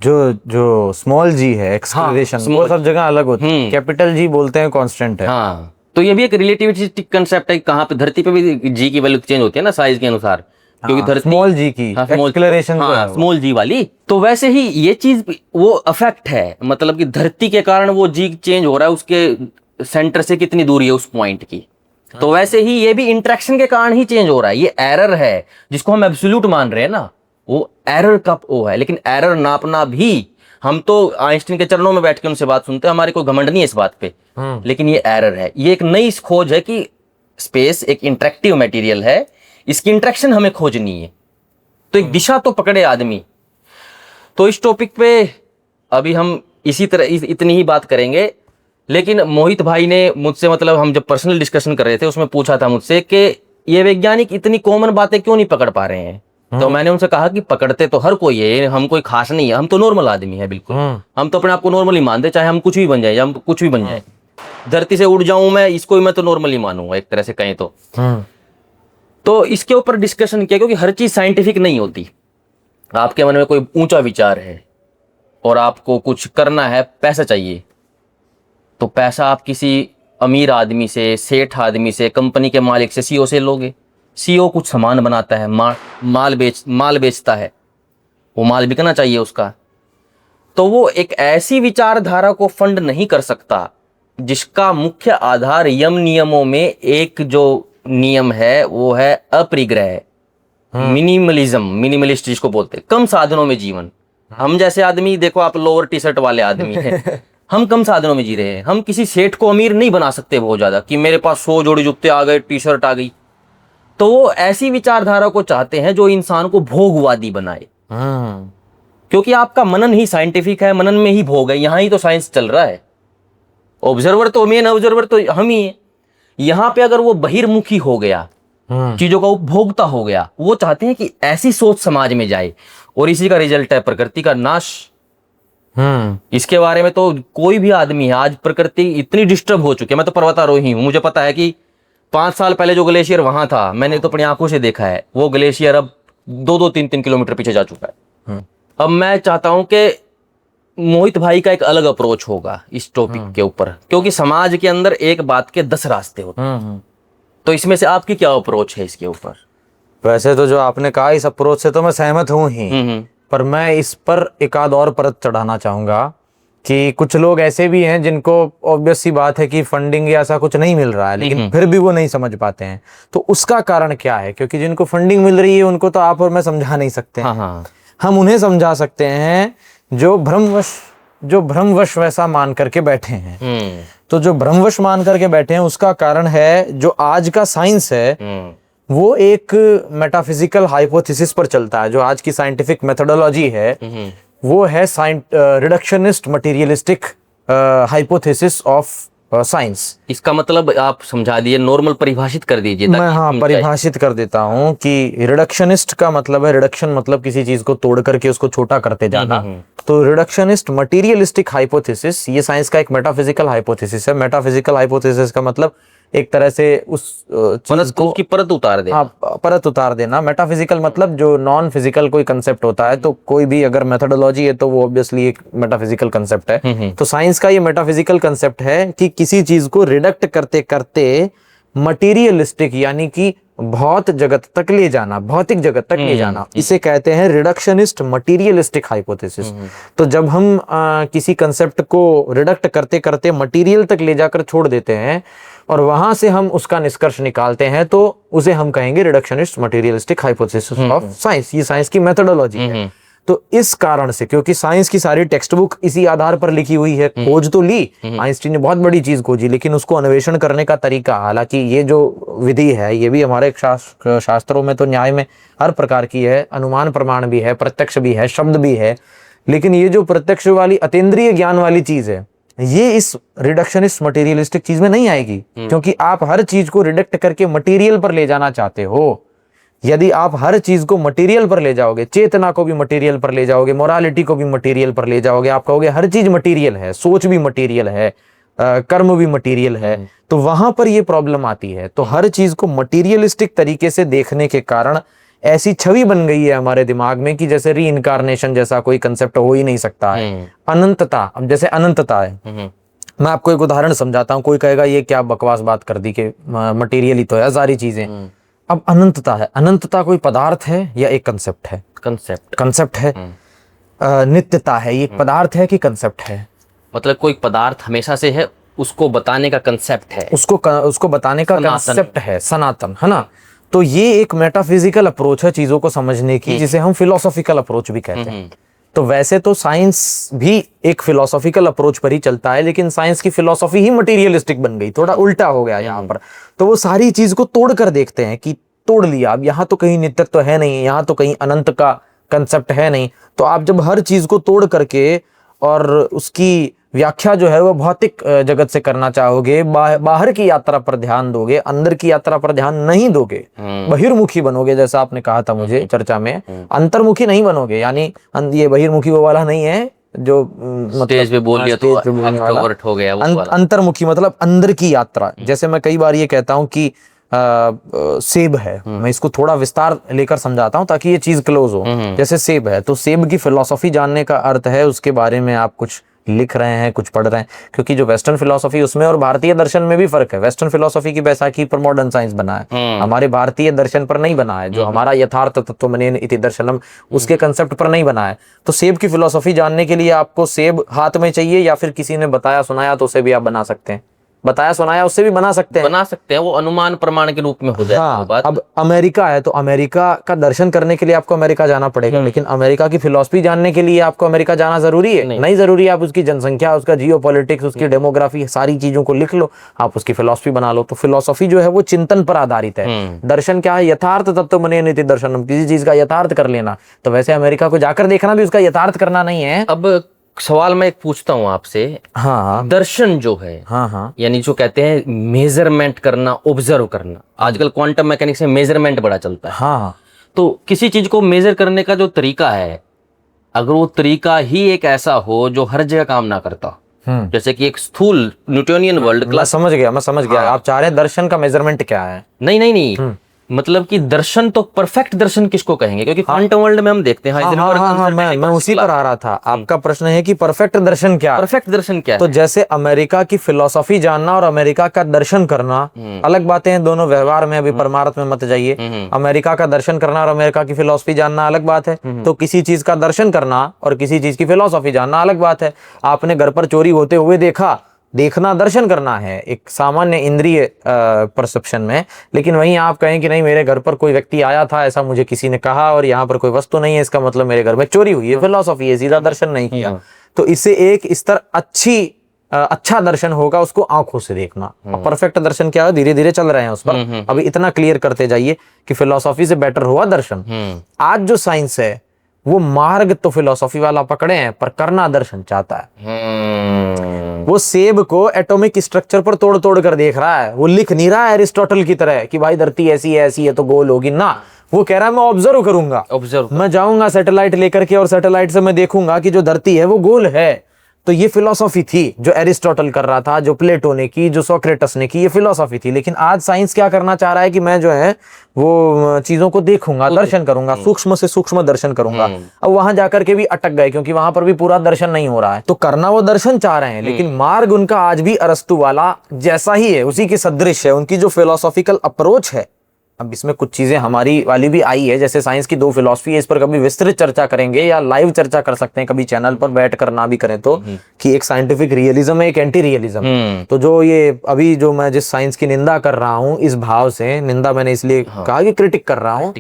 जो स्मॉल जी है एक्सेलरेशन, वो सब जगह अलग होती है, कैपिटल जी बोलते हैं कांस्टेंट है। हाँ, तो ये भी एक रिलेटिविस्टिक कंसेप्ट है, कहाँ पे धरती पे भी जी की वैल्यू चेंज होती है ना साइज के अनुसार, क्योंकि धरती स्मॉल जी की एक्सेलरेशन स्मॉल जी वाली, तो वैसे ही ये चीज वो अफेक्ट है, मतलब कि धरती के कारण वो जी चेंज हो रहा है, उसके सेंटर से कितनी दूरी है उस पॉइंट की। तो वैसे ही ये भी इंटरेक्शन के कारण ही चेंज हो रहा है, ये एरर है जिसको हम एब्सोल्यूट मान रहे हैं ना, वो एरर का वो है। लेकिन एरर नापना भी, हम तो आइंस्टीन के चरणों में बैठ के उनसे बात सुनते हैं, हमारे कोई घमंड नहीं है इस बात पे, लेकिन ये एरर है। ये एक नई खोज है कि स्पेस एक इंटरेक्टिव मटेरियल है, इसकी इंटरेक्शन हमें खोजनी है, तो एक दिशा तो पकड़े आदमी। तो इस टॉपिक पे अभी हम इसी तरह इतनी ही बात करेंगे, लेकिन मोहित भाई ने मुझसे, मतलब हम जब पर्सनल डिस्कशन कर रहे थे उसमें पूछा था मुझसे कि ये वैज्ञानिक इतनी कॉमन बातें क्यों नहीं पकड़ पा रहे हैं। तो मैंने उनसे कहा कि पकड़ते तो हर कोई है, हम कोई खास नहीं है, हम तो नॉर्मल आदमी है बिल्कुल, हम तो अपने आप को नॉर्मल ही मानते, चाहे हम कुछ भी बन जाए, हम कुछ भी बन जाए, धरती से उड़ जाऊं मैं, इसको भी मैं तो नॉर्मल ही मानूंगा एक तरह से कहें तो इसके ऊपर डिस्कशन किया, क्योंकि हर चीज साइंटिफिक नहीं होती। आपके मन में कोई ऊंचा विचार है और आपको कुछ करना है, पैसा चाहिए, तो पैसा आप किसी अमीर आदमी से, सेठ आदमी से, कंपनी के मालिक से, सीईओ से लोगे। सीईओ कुछ सामान बनाता है, माल बेचता है, वो माल बिकना चाहिए उसका, तो वो एक ऐसी विचारधारा को फंड नहीं कर सकता जिसका मुख्य आधार यम नियमों में एक जो नियम है वो है अपरिग्रह, मिनिमलिस्ट जिसको बोलते हैं, कम साधनों में जीवन। हम जैसे आदमी देखो, आप लोअर टी शर्ट वाले आदमी हैं, हम कम साधनों में जी रहे हैं। हम किसी सेठ को अमीर नहीं बना सकते बहुत ज्यादा कि मेरे पास 100 जोड़ी जूते आ गए, टी शर्ट आ गई। तो वो ऐसी विचारधारा को चाहते हैं जो इंसान को भोगवादी बनाए, क्योंकि आपका मनन ही साइंटिफिक है, मनन में ही भोग है, यहां ही तो साइंस चल रहा है। ऑब्जर्वर तो मेन ऑब्जर्वर तो हम ही है। यहां पे अगर वो बहिर्मुखी हो गया, चीजों का उपभोक्ता हो गया, वो चाहते हैं कि ऐसी सोच समाज में जाए, और इसी का रिजल्ट है प्रकृति का नाश। इसके बारे में तो कोई भी आदमी है, आज प्रकृति इतनी डिस्टर्ब हो चुकी है। मैं तो पर्वतारोही हूं, मुझे पता है कि 5 साल पहले जो ग्लेशियर वहां था, मैंने तो अपनी आंखों से देखा है, वो ग्लेशियर अब 2-2, 3-3 किलोमीटर पीछे जा चुका है। अब मैं चाहता हूं कि मोहित भाई का एक अलग अप्रोच होगा इस टॉपिक के ऊपर, क्योंकि समाज के अंदर एक बात के 10 रास्ते होते हैं। तो इसमें से आपकी क्या अप्रोच है इसके ऊपर? वैसे तो जो आपने कहा इस अप्रोच से तो मैं सहमत हूं ही, पर मैं इस पर एक आध और परत चढ़ाना चाहूंगा कि कुछ लोग ऐसे भी हैं जिनको ऑब्वियस सी बात है कि फंडिंग या ऐसा कुछ नहीं मिल रहा है, लेकिन फिर भी वो नहीं समझ पाते हैं। तो उसका कारण क्या है? क्योंकि जिनको फंडिंग मिल रही है उनको तो आप और मैं समझा नहीं सकते हैं। हम उन्हें समझा सकते हैं जो भ्रमवश वैसा मान करके बैठे हैं। तो जो भ्रमवश मान करके बैठे हैं उसका कारण है, जो आज का साइंस है वो एक मेटाफिजिकल हाइपोथेसिस पर चलता है। जो आज की साइंटिफिक मेथोडोलॉजी है वो है reductionist materialistic hypothesis of science. इसका मतलब आप समझा दिए, नॉर्मल परिभाषित कर दीजिए। मैं परिभाषित कर देता हूं कि रिडक्शनिस्ट का मतलब है, रिडक्शन मतलब किसी चीज को तोड़ करके उसको छोटा करते जाना। तो रिडक्शनिस्ट मटेरियलिस्टिक हाइपोथेसिस ये साइंस का एक मेटाफिजिकल हाइपोथेसिस है। मेटाफिजिकल हाइपोथेसिस का मतलब एक तरह से उस चीज को उसकी परत उतार देना। हाँ, परत उतार देना। मेटाफिजिकल मतलब जो नॉन फिजिकल कोई कंसेप्ट होता है, तो कोई भी अगर मेथोडोलॉजी है तो वो ऑब्वियसली एक मेटाफिजिकल कंसेप्ट है। तो साइंस का ये मेटाफिजिकल कंसेप्ट है कि किसी चीज को रिडक्ट करते करते मटेरियलिस्टिक यानी कि भौत जगत तक ले जाना, भौतिक जगत तक ले जाना, इसे कहते हैं रिडक्शनिस्ट मटेरियलिस्टिक हाइपोथेसिस। तो जब हम किसी कंसेप्ट को रिडक्ट करते करते मटेरियल तक ले जाकर छोड़ देते हैं और वहां से हम उसका निष्कर्ष निकालते हैं, तो उसे हम कहेंगे reductionist materialistic hypothesis of science. ये साइंस की मेथोडोलॉजी है। तो इस कारण से, क्योंकि साइंस की सारी टेक्स्ट बुक इसी आधार पर लिखी हुई है, खोज तो ली, आइंस्टीन ने बहुत बड़ी चीज खोजी, लेकिन उसको अन्वेषण करने का तरीका, हालांकि ये जो विधि है ये भी हमारे शास्त्रों में तो न्याय में हर प्रकार की है, अनुमान प्रमाण भी है, प्रत्यक्ष भी है, शब्द भी है, लेकिन ये जो प्रत्यक्ष वाली अतीन्द्रिय ज्ञान वाली चीज है, ये इस रिडक्शनिस्ट मटेरियलिस्टिक चीज में नहीं आएगी, क्योंकि आप हर चीज को रिडक्ट करके मटेरियल पर ले जाना चाहते हो। यदि आप हर चीज को मटेरियल पर ले जाओगे, चेतना को भी मटेरियल पर ले जाओगे, मोरालिटी को भी मटेरियल पर ले जाओगे, आप कहोगे हर चीज मटेरियल है, सोच भी मटेरियल है, कर्म भी मटेरियल है, तो वहां पर ये प्रॉब्लम आती है। तो हर चीज को मटेरियलिस्टिक तरीके से देखने के कारण ऐसी छवि बन गई है हमारे दिमाग में कि जैसे रीइंकारनेशन जैसा कोई कंसेप्ट हो ही नहीं सकता है। अनंतता, अब जैसे अनंतता है, मैं आपको एक उदाहरण समझाता हूँ। कोई कहेगा ये क्या बकवास बात कर दी कि मटेरियल ही तो है सारी चीजें। अब अनंतता है, अनंतता कोई पदार्थ है या एक कंसेप्ट है? कंसेप्ट है। नित्यता है, ये एक पदार्थ है कि कंसेप्ट है? मतलब कोई पदार्थ हमेशा से है, उसको बताने का कंसेप्ट है, उसको बताने का कंसेप्ट है, सनातन, है ना। तो ये एक मेटाफिजिकल अप्रोच है चीजों को समझने की, जिसे हम फिलोसॉफिकल अप्रोच भी कहते हैं। तो वैसे तो साइंस भी एक फिलोसॉफिकल अप्रोच पर ही चलता है, लेकिन साइंस की फिलोसॉफी ही मटेरियलिस्टिक बन गई, थोड़ा उल्टा हो गया यहाँ पर। तो वो सारी चीज को तोड़ कर देखते हैं कि तोड़ लिया, अब यहाँ तो कहीं नित्यत्व है नहीं, यहाँ तो कहीं अनंत का कंसेप्ट है नहीं। तो आप जब हर चीज को तोड़ करके और उसकी व्याख्या जो है वो भौतिक जगत से करना चाहोगे, बाहर की यात्रा पर ध्यान दोगे, अंदर की यात्रा पर ध्यान नहीं दोगे, बहिर्मुखी बनोगे, जैसा आपने कहा था मुझे चर्चा में, अंतर्मुखी नहीं बनोगे। यानी ये बहिर्मुखी वो वाला नहीं है जो स्टेज पे बोल लिया तो एक्सट्रोवर्ट हो गया, वो वाला। अंतर्मुखी मतलब अंदर की यात्रा। जैसे मैं कई बार ये कहता हूँ कि सेब है, मैं इसको थोड़ा विस्तार लेकर समझाता हूँ ताकि ये चीज क्लोज हो। जैसे सेब है, तो सेब की फिलोसॉफी जानने का अर्थ है उसके बारे में आप कुछ लिख रहे हैं, कुछ पढ़ रहे हैं, क्योंकि जो वेस्टर्न फिलोसॉफी उसमें और भारतीय दर्शन में भी फर्क है। वेस्टर्न फिलोसॉफी की बैसाखी पर मॉडर्न साइंस बना है, हमारे भारतीय दर्शन पर नहीं बना है। जो हमारा यथार्थ तत्त्वमनेन इति दर्शनम, उसके कंसेप्ट पर नहीं बना है। तो सेब की फिलोसॉफी जानने के लिए आपको सेब हाथ में चाहिए, या फिर किसी ने बताया सुनाया तो उसे भी आप बना सकते हैं, बताया सुनाया उससे भी बना सकते हैं, वो अनुमान प्रमाण के रूप में हो जाए। हाँ, अब अमेरिका है तो अमेरिका का दर्शन करने के लिए आपको अमेरिका जाना पड़ेगा, लेकिन अमेरिका की फिलॉसफी जानने के लिए आपको अमेरिका जाना जरूरी है? नहीं जरूरी है। आप उसकी जनसंख्या, उसका जियोपॉलिटिक्स, उसकी डेमोग्राफी, सारी चीजों को लिख लो, आप उसकी फिलॉसफी बना लो। तो फिलॉसफी जो है वो चिंतन पर आधारित है। दर्शन क्या है? यथार्थ तत्त्वमनेन इति दर्शनम, किसी चीज का यथार्थ कर लेना। तो वैसे अमेरिका को जाकर देखना भी उसका यथार्थ करना नहीं है। अब सवाल मैं एक पूछता हूँ आपसे, हाँ, दर्शन जो है, हाँ, यानी जो कहते हैं मेजरमेंट करना, ऑब्जर्व करना, आजकल क्वांटम मैकेनिक्स में मेजरमेंट बड़ा चलता है। हाँ, तो किसी चीज को मेजर करने का जो तरीका है, अगर वो तरीका ही एक ऐसा हो जो हर जगह काम ना करता, जैसे कि एक स्थूल न्यूटोनियन वर्ल्ड क्लास। मैं समझ गया। आप चाह रहे हैं दर्शन का मेजरमेंट क्या है? नहीं, मतलब कि दर्शन तो परफेक्ट दर्शन किसको कहेंगे? क्योंकि क्वांटम वर्ल्ड में हम देखते हैं, मैं उसी पर आ रहा था। आपका प्रश्न है कि परफेक्ट दर्शन क्या? परफेक्ट दर्शन क्या है? तो जैसे अमेरिका की फिलोसॉफी जानना और अमेरिका का दर्शन करना अलग बातें हैं, दोनों व्यवहार में, अभी परमार्थ में मत जाइए। अमेरिका का दर्शन करना और अमेरिका की फिलोसॉफी जानना अलग बात है। तो किसी चीज का दर्शन करना और किसी चीज की फिलोसॉफी जानना अलग बात है। आपने घर पर चोरी होते हुए देखा, देखना दर्शन करना है एक सामान्य इंद्रिय परसेप्शन में, लेकिन वहीं आप कहें कि नहीं, मेरे घर पर कोई व्यक्ति आया था, ऐसा मुझे किसी ने कहा और यहाँ पर कोई वस्तु नहीं है, इसका मतलब मेरे घर में चोरी हुई है, फिलोसॉफी है, सीधा दर्शन नहीं किया। तो इससे एक स्तर अच्छा दर्शन होगा उसको आंखों से देखना। परफेक्ट दर्शन क्या है? धीरे धीरे चल रहे हैं उस पर, अभी इतना क्लियर करते जाइए कि फिलोसॉफी से बेटर हुआ दर्शन। आज जो साइंस है वो मार्ग तो फिलोसॉफी वाला पकड़े हैं, पर करना दर्शन चाहता है। वो सेब को एटॉमिक स्ट्रक्चर पर तोड़ तोड़ कर देख रहा है, वो लिख नहीं रहा है एरिस्टोटल की तरह कि भाई धरती ऐसी है तो गोल होगी ना। वो कह रहा है मैं ऑब्जर्व करूंगा, मैं जाऊंगा सैटेलाइट लेकर के और सैटेलाइट से मैं देखूंगा कि जो धरती है वो गोल है। तो ये फिलोसॉफी थी जो एरिस्टोटल कर रहा था, जो प्लेटो ने की, जो सोक्रेटस ने की, ये फिलोसॉफी थी। लेकिन आज साइंस क्या करना चाह रहा है कि मैं जो है वो चीजों को देखूंगा, दर्शन करूंगा, सूक्ष्म से सूक्ष्म दर्शन करूंगा। अब वहां जाकर के भी अटक गए, क्योंकि वहां पर भी पूरा दर्शन नहीं हो रहा है। तो करना वो दर्शन चाह रहे हैं, लेकिन मार्ग उनका आज भी अरस्तु वाला जैसा ही है, उसी के सदृश है। उनकी जो फिलोसॉफिकल अप्रोच है अब इसमें कुछ चीजें हमारी वाली भी आई है, जैसे साइंस की 2 फिलॉसफी है, इस पर कभी विस्तृत चर्चा करेंगे या लाइव चर्चा कर सकते हैं कभी चैनल पर बैठ कर, ना भी करें तो, कि एक साइंटिफिक रियलिज्म है, एक एंटी रियलिज्म। तो जो ये अभी जो मैं जिस साइंस की निंदा कर रहा हूँ, इस भाव से निंदा मैंने इसलिए कहा कि क्रिटिक कर रहा हूँ,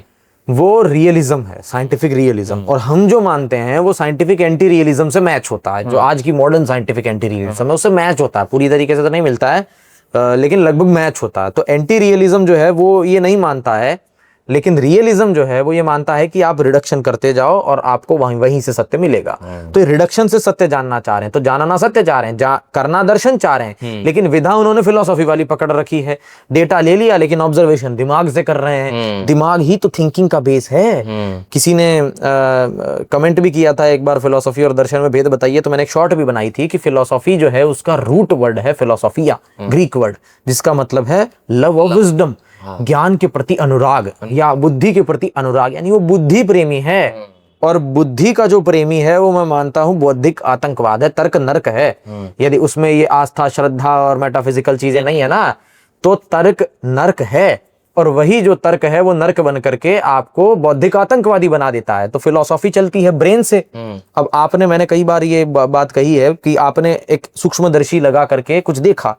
वो रियलिज्म है, साइंटिफिक रियलिज्म। और हम जो मानते हैं वो साइंटिफिक एंटी रियलिज्म से मैच होता है, जो आज की मॉडर्न साइंटिफिक एंटी रियलिज्म है उससे मैच होता है। पूरी तरीके से तो नहीं मिलता है, लेकिन लगभग मैच होता है। तो एंटी रियलिज्म जो है वो ये नहीं मानता है, लेकिन रियलिज्म जो है वो ये मानता है कि आप रिडक्शन करते जाओ और आपको वहीं से सत्य मिलेगा। तो ये रिडक्शन से सत्य जानना चाह रहे हैं, तो जानना सत्य चाह रहे हैं, करना दर्शन चाह रहे हैं, लेकिन विधा उन्होंने फिलोसॉफी वाली पकड़ रखी है। डेटा ले लिया लेकिन ऑब्जर्वेशन दिमाग से कर रहे हैं। दिमाग ही तो थिंकिंग का बेस है। किसी ने कमेंट भी किया था एक बार, फिलोसॉफी और दर्शन में भेद बताइए, तो मैंने एक शॉर्ट भी बनाई थी कि फिलोसॉफी जो है उसका रूट वर्ड है फिलोसॉफिया, ग्रीक वर्ड, जिसका मतलब है लव ऑफ विजडम, ज्ञान के प्रति अनुराग या बुद्धि के प्रति अनुराग, यानी वो बुद्धि प्रेमी है। और बुद्धि का जो प्रेमी है वो मैं मानता हूं बौद्धिक आतंकवाद है, तर्क नर्क है। यदि उसमें ये आस्था, श्रद्धा और मेटाफिजिकल चीजें नहीं है ना, तो तर्क नर्क है। और वही जो तर्क है वो नर्क बन करके आपको बौद्धिक आतंकवादी बना देता है। तो फिलॉसफी चलती है ब्रेन से। अब आपने, मैंने कई बार ये बात कही है कि आपने एक सूक्ष्मदर्शी लगा करके कुछ देखा,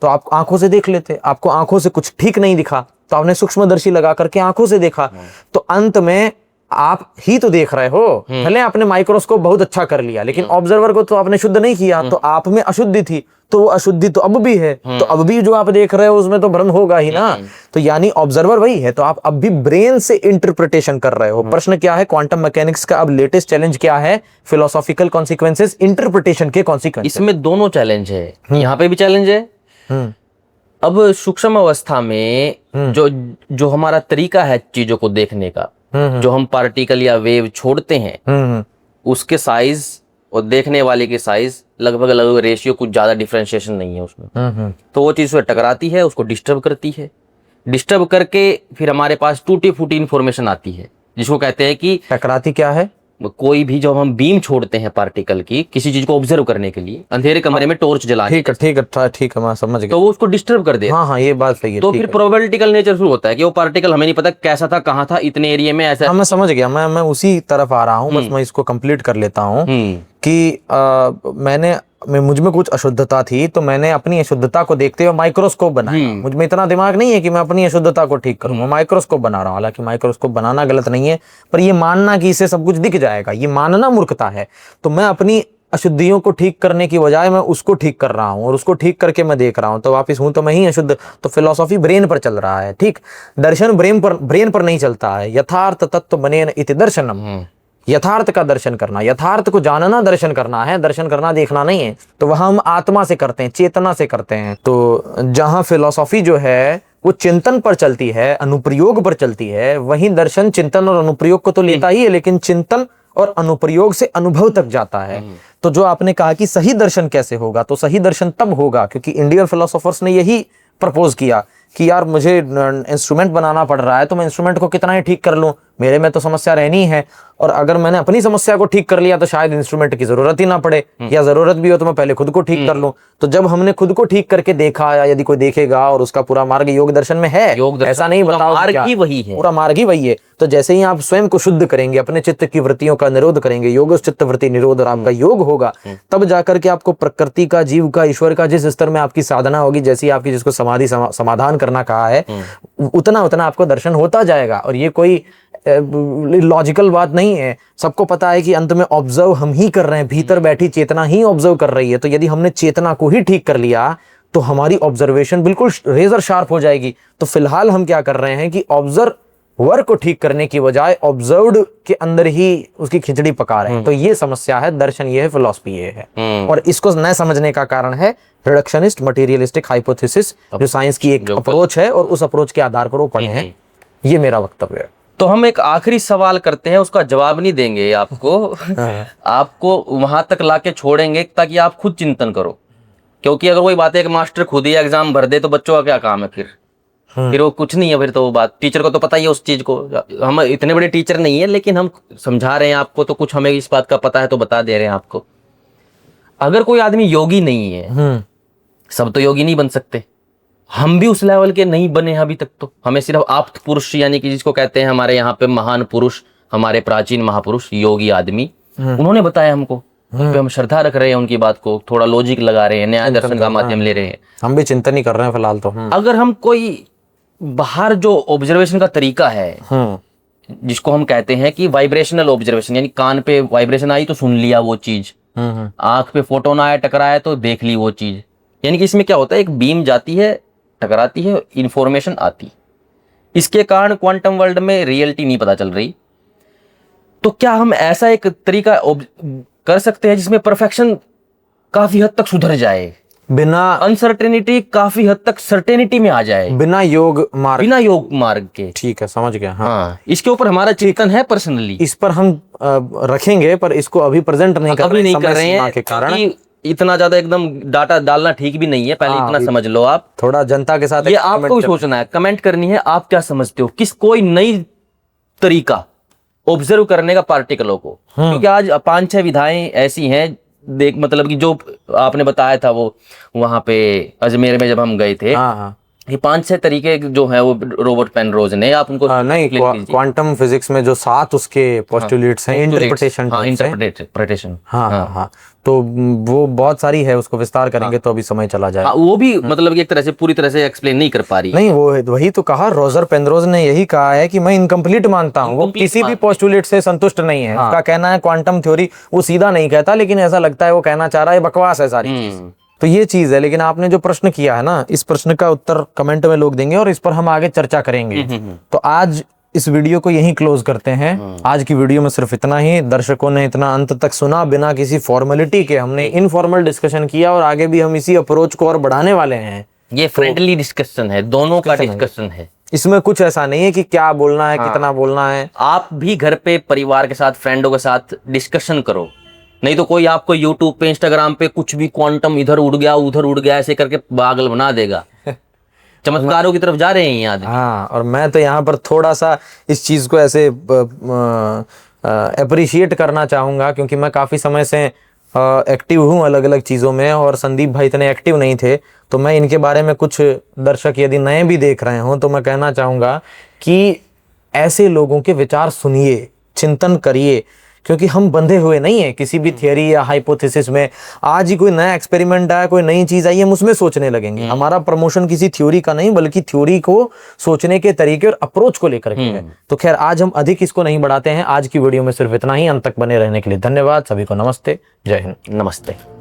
तो आप आंखों से देख लेते, आपको आंखों से कुछ ठीक नहीं दिखा तो आपने सूक्ष्मदर्शी लगा करके आंखों से देखा, तो अंत में आप ही तो देख रहे हो। भले आपने माइक्रोस्कोप बहुत अच्छा कर लिया, लेकिन ऑब्जर्वर को तो आपने शुद्ध नहीं किया, तो आप में अशुद्धि थी, तो वो अशुद्धि तो अब भी है, तो अब भी जो आप देख रहे हो उसमें तो भ्रम होगा ही ना। तो यानी ऑब्जर्वर वही है, तो आप अब भी ब्रेन से इंटरप्रिटेशन कर रहे हो। प्रश्न क्या है, क्वांटम मैकेनिक्स का अब लेटेस्ट चैलेंज क्या है, फिलोसॉफिकल कॉन्सिक्वेंसेस, इंटरप्रिटेशन के कॉन्सिक्वेंसेस। इसमें दोनों चैलेंज है, यहाँ पे भी चैलेंज है। अब सूक्ष्म अवस्था में जो हमारा तरीका है चीजों को देखने का, जो हम पार्टिकल या वेव छोड़ते हैं, उसके साइज और देखने वाले के साइज लगभग रेशियो, कुछ ज्यादा डिफरेंशिएशन नहीं है उसमें। तो वो चीज उससे टकराती है, उसको डिस्टर्ब करती है, डिस्टर्ब करके फिर हमारे पास टूटी फूटी इंफॉर्मेशन आती है, जिसको कहते हैं कि टकराती क्या है, कोई भी जब हम बीम छोड़ते हैं पार्टिकल की किसी चीज को ऑब्जर्व करने के लिए, अंधेरे कमरे में टॉर्च जला, ठीक है मैं समझ गया, तो वो उसको डिस्टर्ब कर दे। हाँ ये बात सही है। तो फिर प्रोबेबिलिटिकल नेचर शुरू होता है कि वो पार्टिकल हमें नहीं पता कैसा था, कहाँ था, इतने एरिया में ऐसा। हाँ मैं समझ गया, मैं उसी तरफ आ रहा हूँ, बस मैं इसको कंप्लीट कर लेता हूँ कि मुझ में कुछ अशुद्धता थी, तो मैंने अपनी अशुद्धता को देखते हुए माइक्रोस्कोप बनाया। मुझ में इतना दिमाग नहीं है कि मैं अपनी अशुद्धता को ठीक करूं, मैं माइक्रोस्कोप बना रहा हूं। हालांकि माइक्रोस्कोप बनाना गलत नहीं है, पर ये मानना कि इससे सब कुछ दिख जाएगा, ये मानना मूर्खता है। तो मैं अपनी अशुद्धियों को ठीक करने की बजाय मैं उसको ठीक कर रहा हूं, और उसको ठीक करके मैं देख रहा हूं, तो वापिस हूं तो मैं ही अशुद्ध। तो फिलोसॉफी ब्रेन पर चल रहा है, ठीक। दर्शन ब्रेन पर नहीं चलता है। यथार्थ तत्व बनेन इति दर्शनम, यथार्थ का दर्शन करना, यथार्थ को जानना दर्शन करना है, दर्शन करना देखना नहीं है। तो वह हम आत्मा से करते हैं, चेतना से करते हैं। तो जहां फिलॉसफी जो है वो चिंतन पर चलती है, अनुप्रयोग पर चलती है, वहीं दर्शन चिंतन और अनुप्रयोग को तो लेता ही है, लेकिन चिंतन और अनुप्रयोग से अनुभव तक जाता है। तो जो आपने कहा कि सही दर्शन कैसे होगा, तो सही दर्शन तब होगा क्योंकि इंडियन फिलोसोफर्स ने यही प्रपोज किया कि यार मुझे इंस्ट्रूमेंट बनाना पड़ रहा है, तो मैं इंस्ट्रूमेंट को कितना ही ठीक कर लूं, मेरे में तो समस्या रहनी है। और अगर मैंने अपनी समस्या को ठीक कर लिया तो शायद इंस्ट्रूमेंट की जरूरत ही ना पड़े, या जरूरत भी हो तो मैं पहले खुद को ठीक कर लूं। तो जब हमने खुद को ठीक करके देखा, या यदि कोई देखेगा, और उसका पूरा मार्ग योग दर्शन में है, ऐसा नहीं बताओ मार्ग ही वही है, पूरा मार्ग ही वही है। तो जैसे ही आप स्वयं को शुद्ध करेंगे, अपने चित्त की वृत्तियों का निरोध करेंगे, योग चित्त वृत्ति निरोध, और आपका योग होगा, तब जाकर के आपको प्रकृति का, जीव का, ईश्वर का जिस स्तर में आपकी साधना होगी, जैसी आपकी जिसको समाधि समाधान करना कहा है, उतना उतना आपको दर्शन होता जाएगा। और ये कोई लॉजिकल बात नहीं है, सबको पता है कि अंत में ऑब्जर्व हम ही कर रहे हैं, भीतर बैठी चेतना ही ऑब्जर्व कर रही है। तो यदि हमने चेतना को ही ठीक कर लिया तो हमारी ऑब्जर्वेशन बिल्कुल रेजर शार्प हो जाएगी। तो फिलहाल हम क्या कर रहे हैं कि ऑब्जर्वर को ठीक करने की बजाय ऑब्जर्व्ड के अंदर ही उसकी खिचड़ी पका रहे हैं। तो ये समस्या है, दर्शन ये है, फिलॉसफी ये है। और इसको न समझने का कारण है रिडक्शनिस्ट मटेरियलिस्टिक हाइपोथेसिस, जो साइंस की एक अप्रोच है, और उस अप्रोच के आधार पर वो पढ़े हैं। ये मेरा वक्तव्य है। तो हम एक आखिरी सवाल करते हैं, उसका जवाब नहीं देंगे आपको आपको वहां तक लाके छोड़ेंगे ताकि आप खुद चिंतन करो। क्योंकि अगर वही बात है कि मास्टर खुद ही एग्जाम भर दे तो बच्चों का क्या काम है फिर वो कुछ नहीं है। फिर तो वो बात टीचर को तो पता ही है उस चीज को, हम इतने बड़े टीचर नहीं है, लेकिन हम समझा रहे हैं आपको, तो कुछ हमें इस बात का पता है तो बता दे रहे हैं आपको। अगर कोई आदमी योगी नहीं है, सब तो योगी नहीं बन सकते, हम भी उस लेवल के नहीं बने हैं अभी तक। तो हमें सिर्फ आप्त पुरुष, यानी कि जिसको कहते हैं हमारे यहाँ पे महान पुरुष, हमारे प्राचीन महापुरुष योगी आदमी, उन्होंने बताया हमको, उन पे हम श्रद्धा रख रहे हैं, उनकी बात को थोड़ा लॉजिक लगा रहे हैं, न्याय दर्शन का माध्यम ले रहे हैं। हम भी चिंतन ही कर रहे हैं फिलहाल तो। अगर हम कोई बाहर जो ऑब्जर्वेशन का तरीका है, जिसको हम कहते हैं कि वाइब्रेशनल ऑब्जर्वेशन, यानी कान पे वाइब्रेशन आई तो सुन लिया वो चीज, आंख पे फोटोन आया टकराया तो देख ली वो चीज, यानी कि इसमें क्या होता है, एक बीम जाती है, टकराती है, इंफॉर्मेशन आती, इसके कारण क्वांटम वर्ल्ड में रियलिटी नहीं पता चल रही। तो क्या हम ऐसा एक तरीका कर सकते हैं जिसमें परफेक्शन काफी हद तक सुधर जाए, बिना अनसर्टेनिटी काफी हद तक सर्टेनिटी में आ जाए, बिना योग मार्ग के? ठीक है, समझ गया। हाँ, इसके ऊपर हमारा चिंतन है पर्सनली, इस पर हम रखेंगे, पर इसको अभी प्रेजेंट नहीं कर रहे हैं के कारण। इतना ज्यादा एकदम डाटा डालना ठीक भी नहीं है, पहले इतना समझ लो आप। थोड़ा जनता के साथ ये आपको भी सोचना है, कमेंट करनी है, आप क्या समझते हो, किस कोई नई तरीका ऑब्जर्व करने का पार्टिकलों को, क्योंकि आज 5-6 विधाएं ऐसी हैं, देख मतलब कि जो आपने बताया था वो वहां पे अजमेर में जब हम गए थे, ये 5-6 तरीके जो है वो रॉबर्ट पेनरोज ने, आप उनको नहीं, क्वांटम फिजिक्स में जो 7 उसके पोस्टुलेट्स हैं, इंटरप्रिटेशन, हाँ, तो वो बहुत सारी है, उसको विस्तार करेंगे तो अभी समय चला जाए। वो भी मतलब कि एक तरह से पूरी तरह से एक्सप्लेन नहीं कर पा रही। नहीं, वो वही तो कहा, रोजर पेनरोज ने यही कहा है कि मैं इनकम्प्लीट मानता हूँ, वो किसी भी पोस्टुलेट से संतुष्ट नहीं है। उसका कहना है क्वांटम थ्योरी, वो सीधा नहीं कहता, लेकिन ऐसा लगता है वो कहना चाह रहा है बकवास है सारी चीज। तो ये चीज है। लेकिन आपने जो प्रश्न किया है ना, इस प्रश्न का उत्तर कमेंट में लोग देंगे और इस पर हम आगे चर्चा करेंगे। तो आज इस वीडियो को यहीं क्लोज करते हैं। आज की वीडियो में सिर्फ इतना ही। दर्शकों ने इतना अंत तक सुना बिना किसी फॉर्मेलिटी के, हमने इनफॉर्मल डिस्कशन किया और आगे भी हम इसी अप्रोच को और बढ़ाने वाले हैं। ये फ्रेंडली डिस्कशन है, दोनों का डिस्कशन है, इसमें कुछ ऐसा नहीं है कि क्या बोलना है, कितना बोलना है। आप भी घर पे परिवार के साथ, फ्रेंडों के साथ डिस्कशन करो, नहीं तो कोई आपको यूट्यूब पे, इंस्टाग्राम पे कुछ भी क्वांटम इधर उड़ गया उधर उड़ गया ऐसे करके पागल बना देगा। चमत्कारों की तरफ जा रहे हैं यहाँ। हाँ, और मैं तो यहाँ पर थोड़ा सा इस चीज को ऐसे अप्रिशिएट करना चाहूंगा, क्योंकि मैं काफी समय से एक्टिव हूँ अलग अलग चीजों में, और संदीप भाई इतने एक्टिव नहीं थे। तो मैं इनके बारे में, कुछ दर्शक यदि नए भी देख रहे हों, तो मैं कहना चाहूंगा कि ऐसे लोगों के विचार सुनिए, चिंतन करिए, क्योंकि हम बंधे हुए नहीं है किसी भी थियरी या हाइपोथेसिस में। आज ही कोई नया एक्सपेरिमेंट आया, कोई नई चीज आई, हम उसमें सोचने लगेंगे। हमारा प्रमोशन किसी थ्योरी का नहीं, बल्कि थ्योरी को सोचने के तरीके और अप्रोच को लेकर के है। तो खैर, आज हम अधिक इसको नहीं बढ़ाते हैं। आज की वीडियो में सिर्फ इतना ही। अंत तक बने रहने के लिए धन्यवाद। सभी को नमस्ते, जय हिंद। नमस्ते।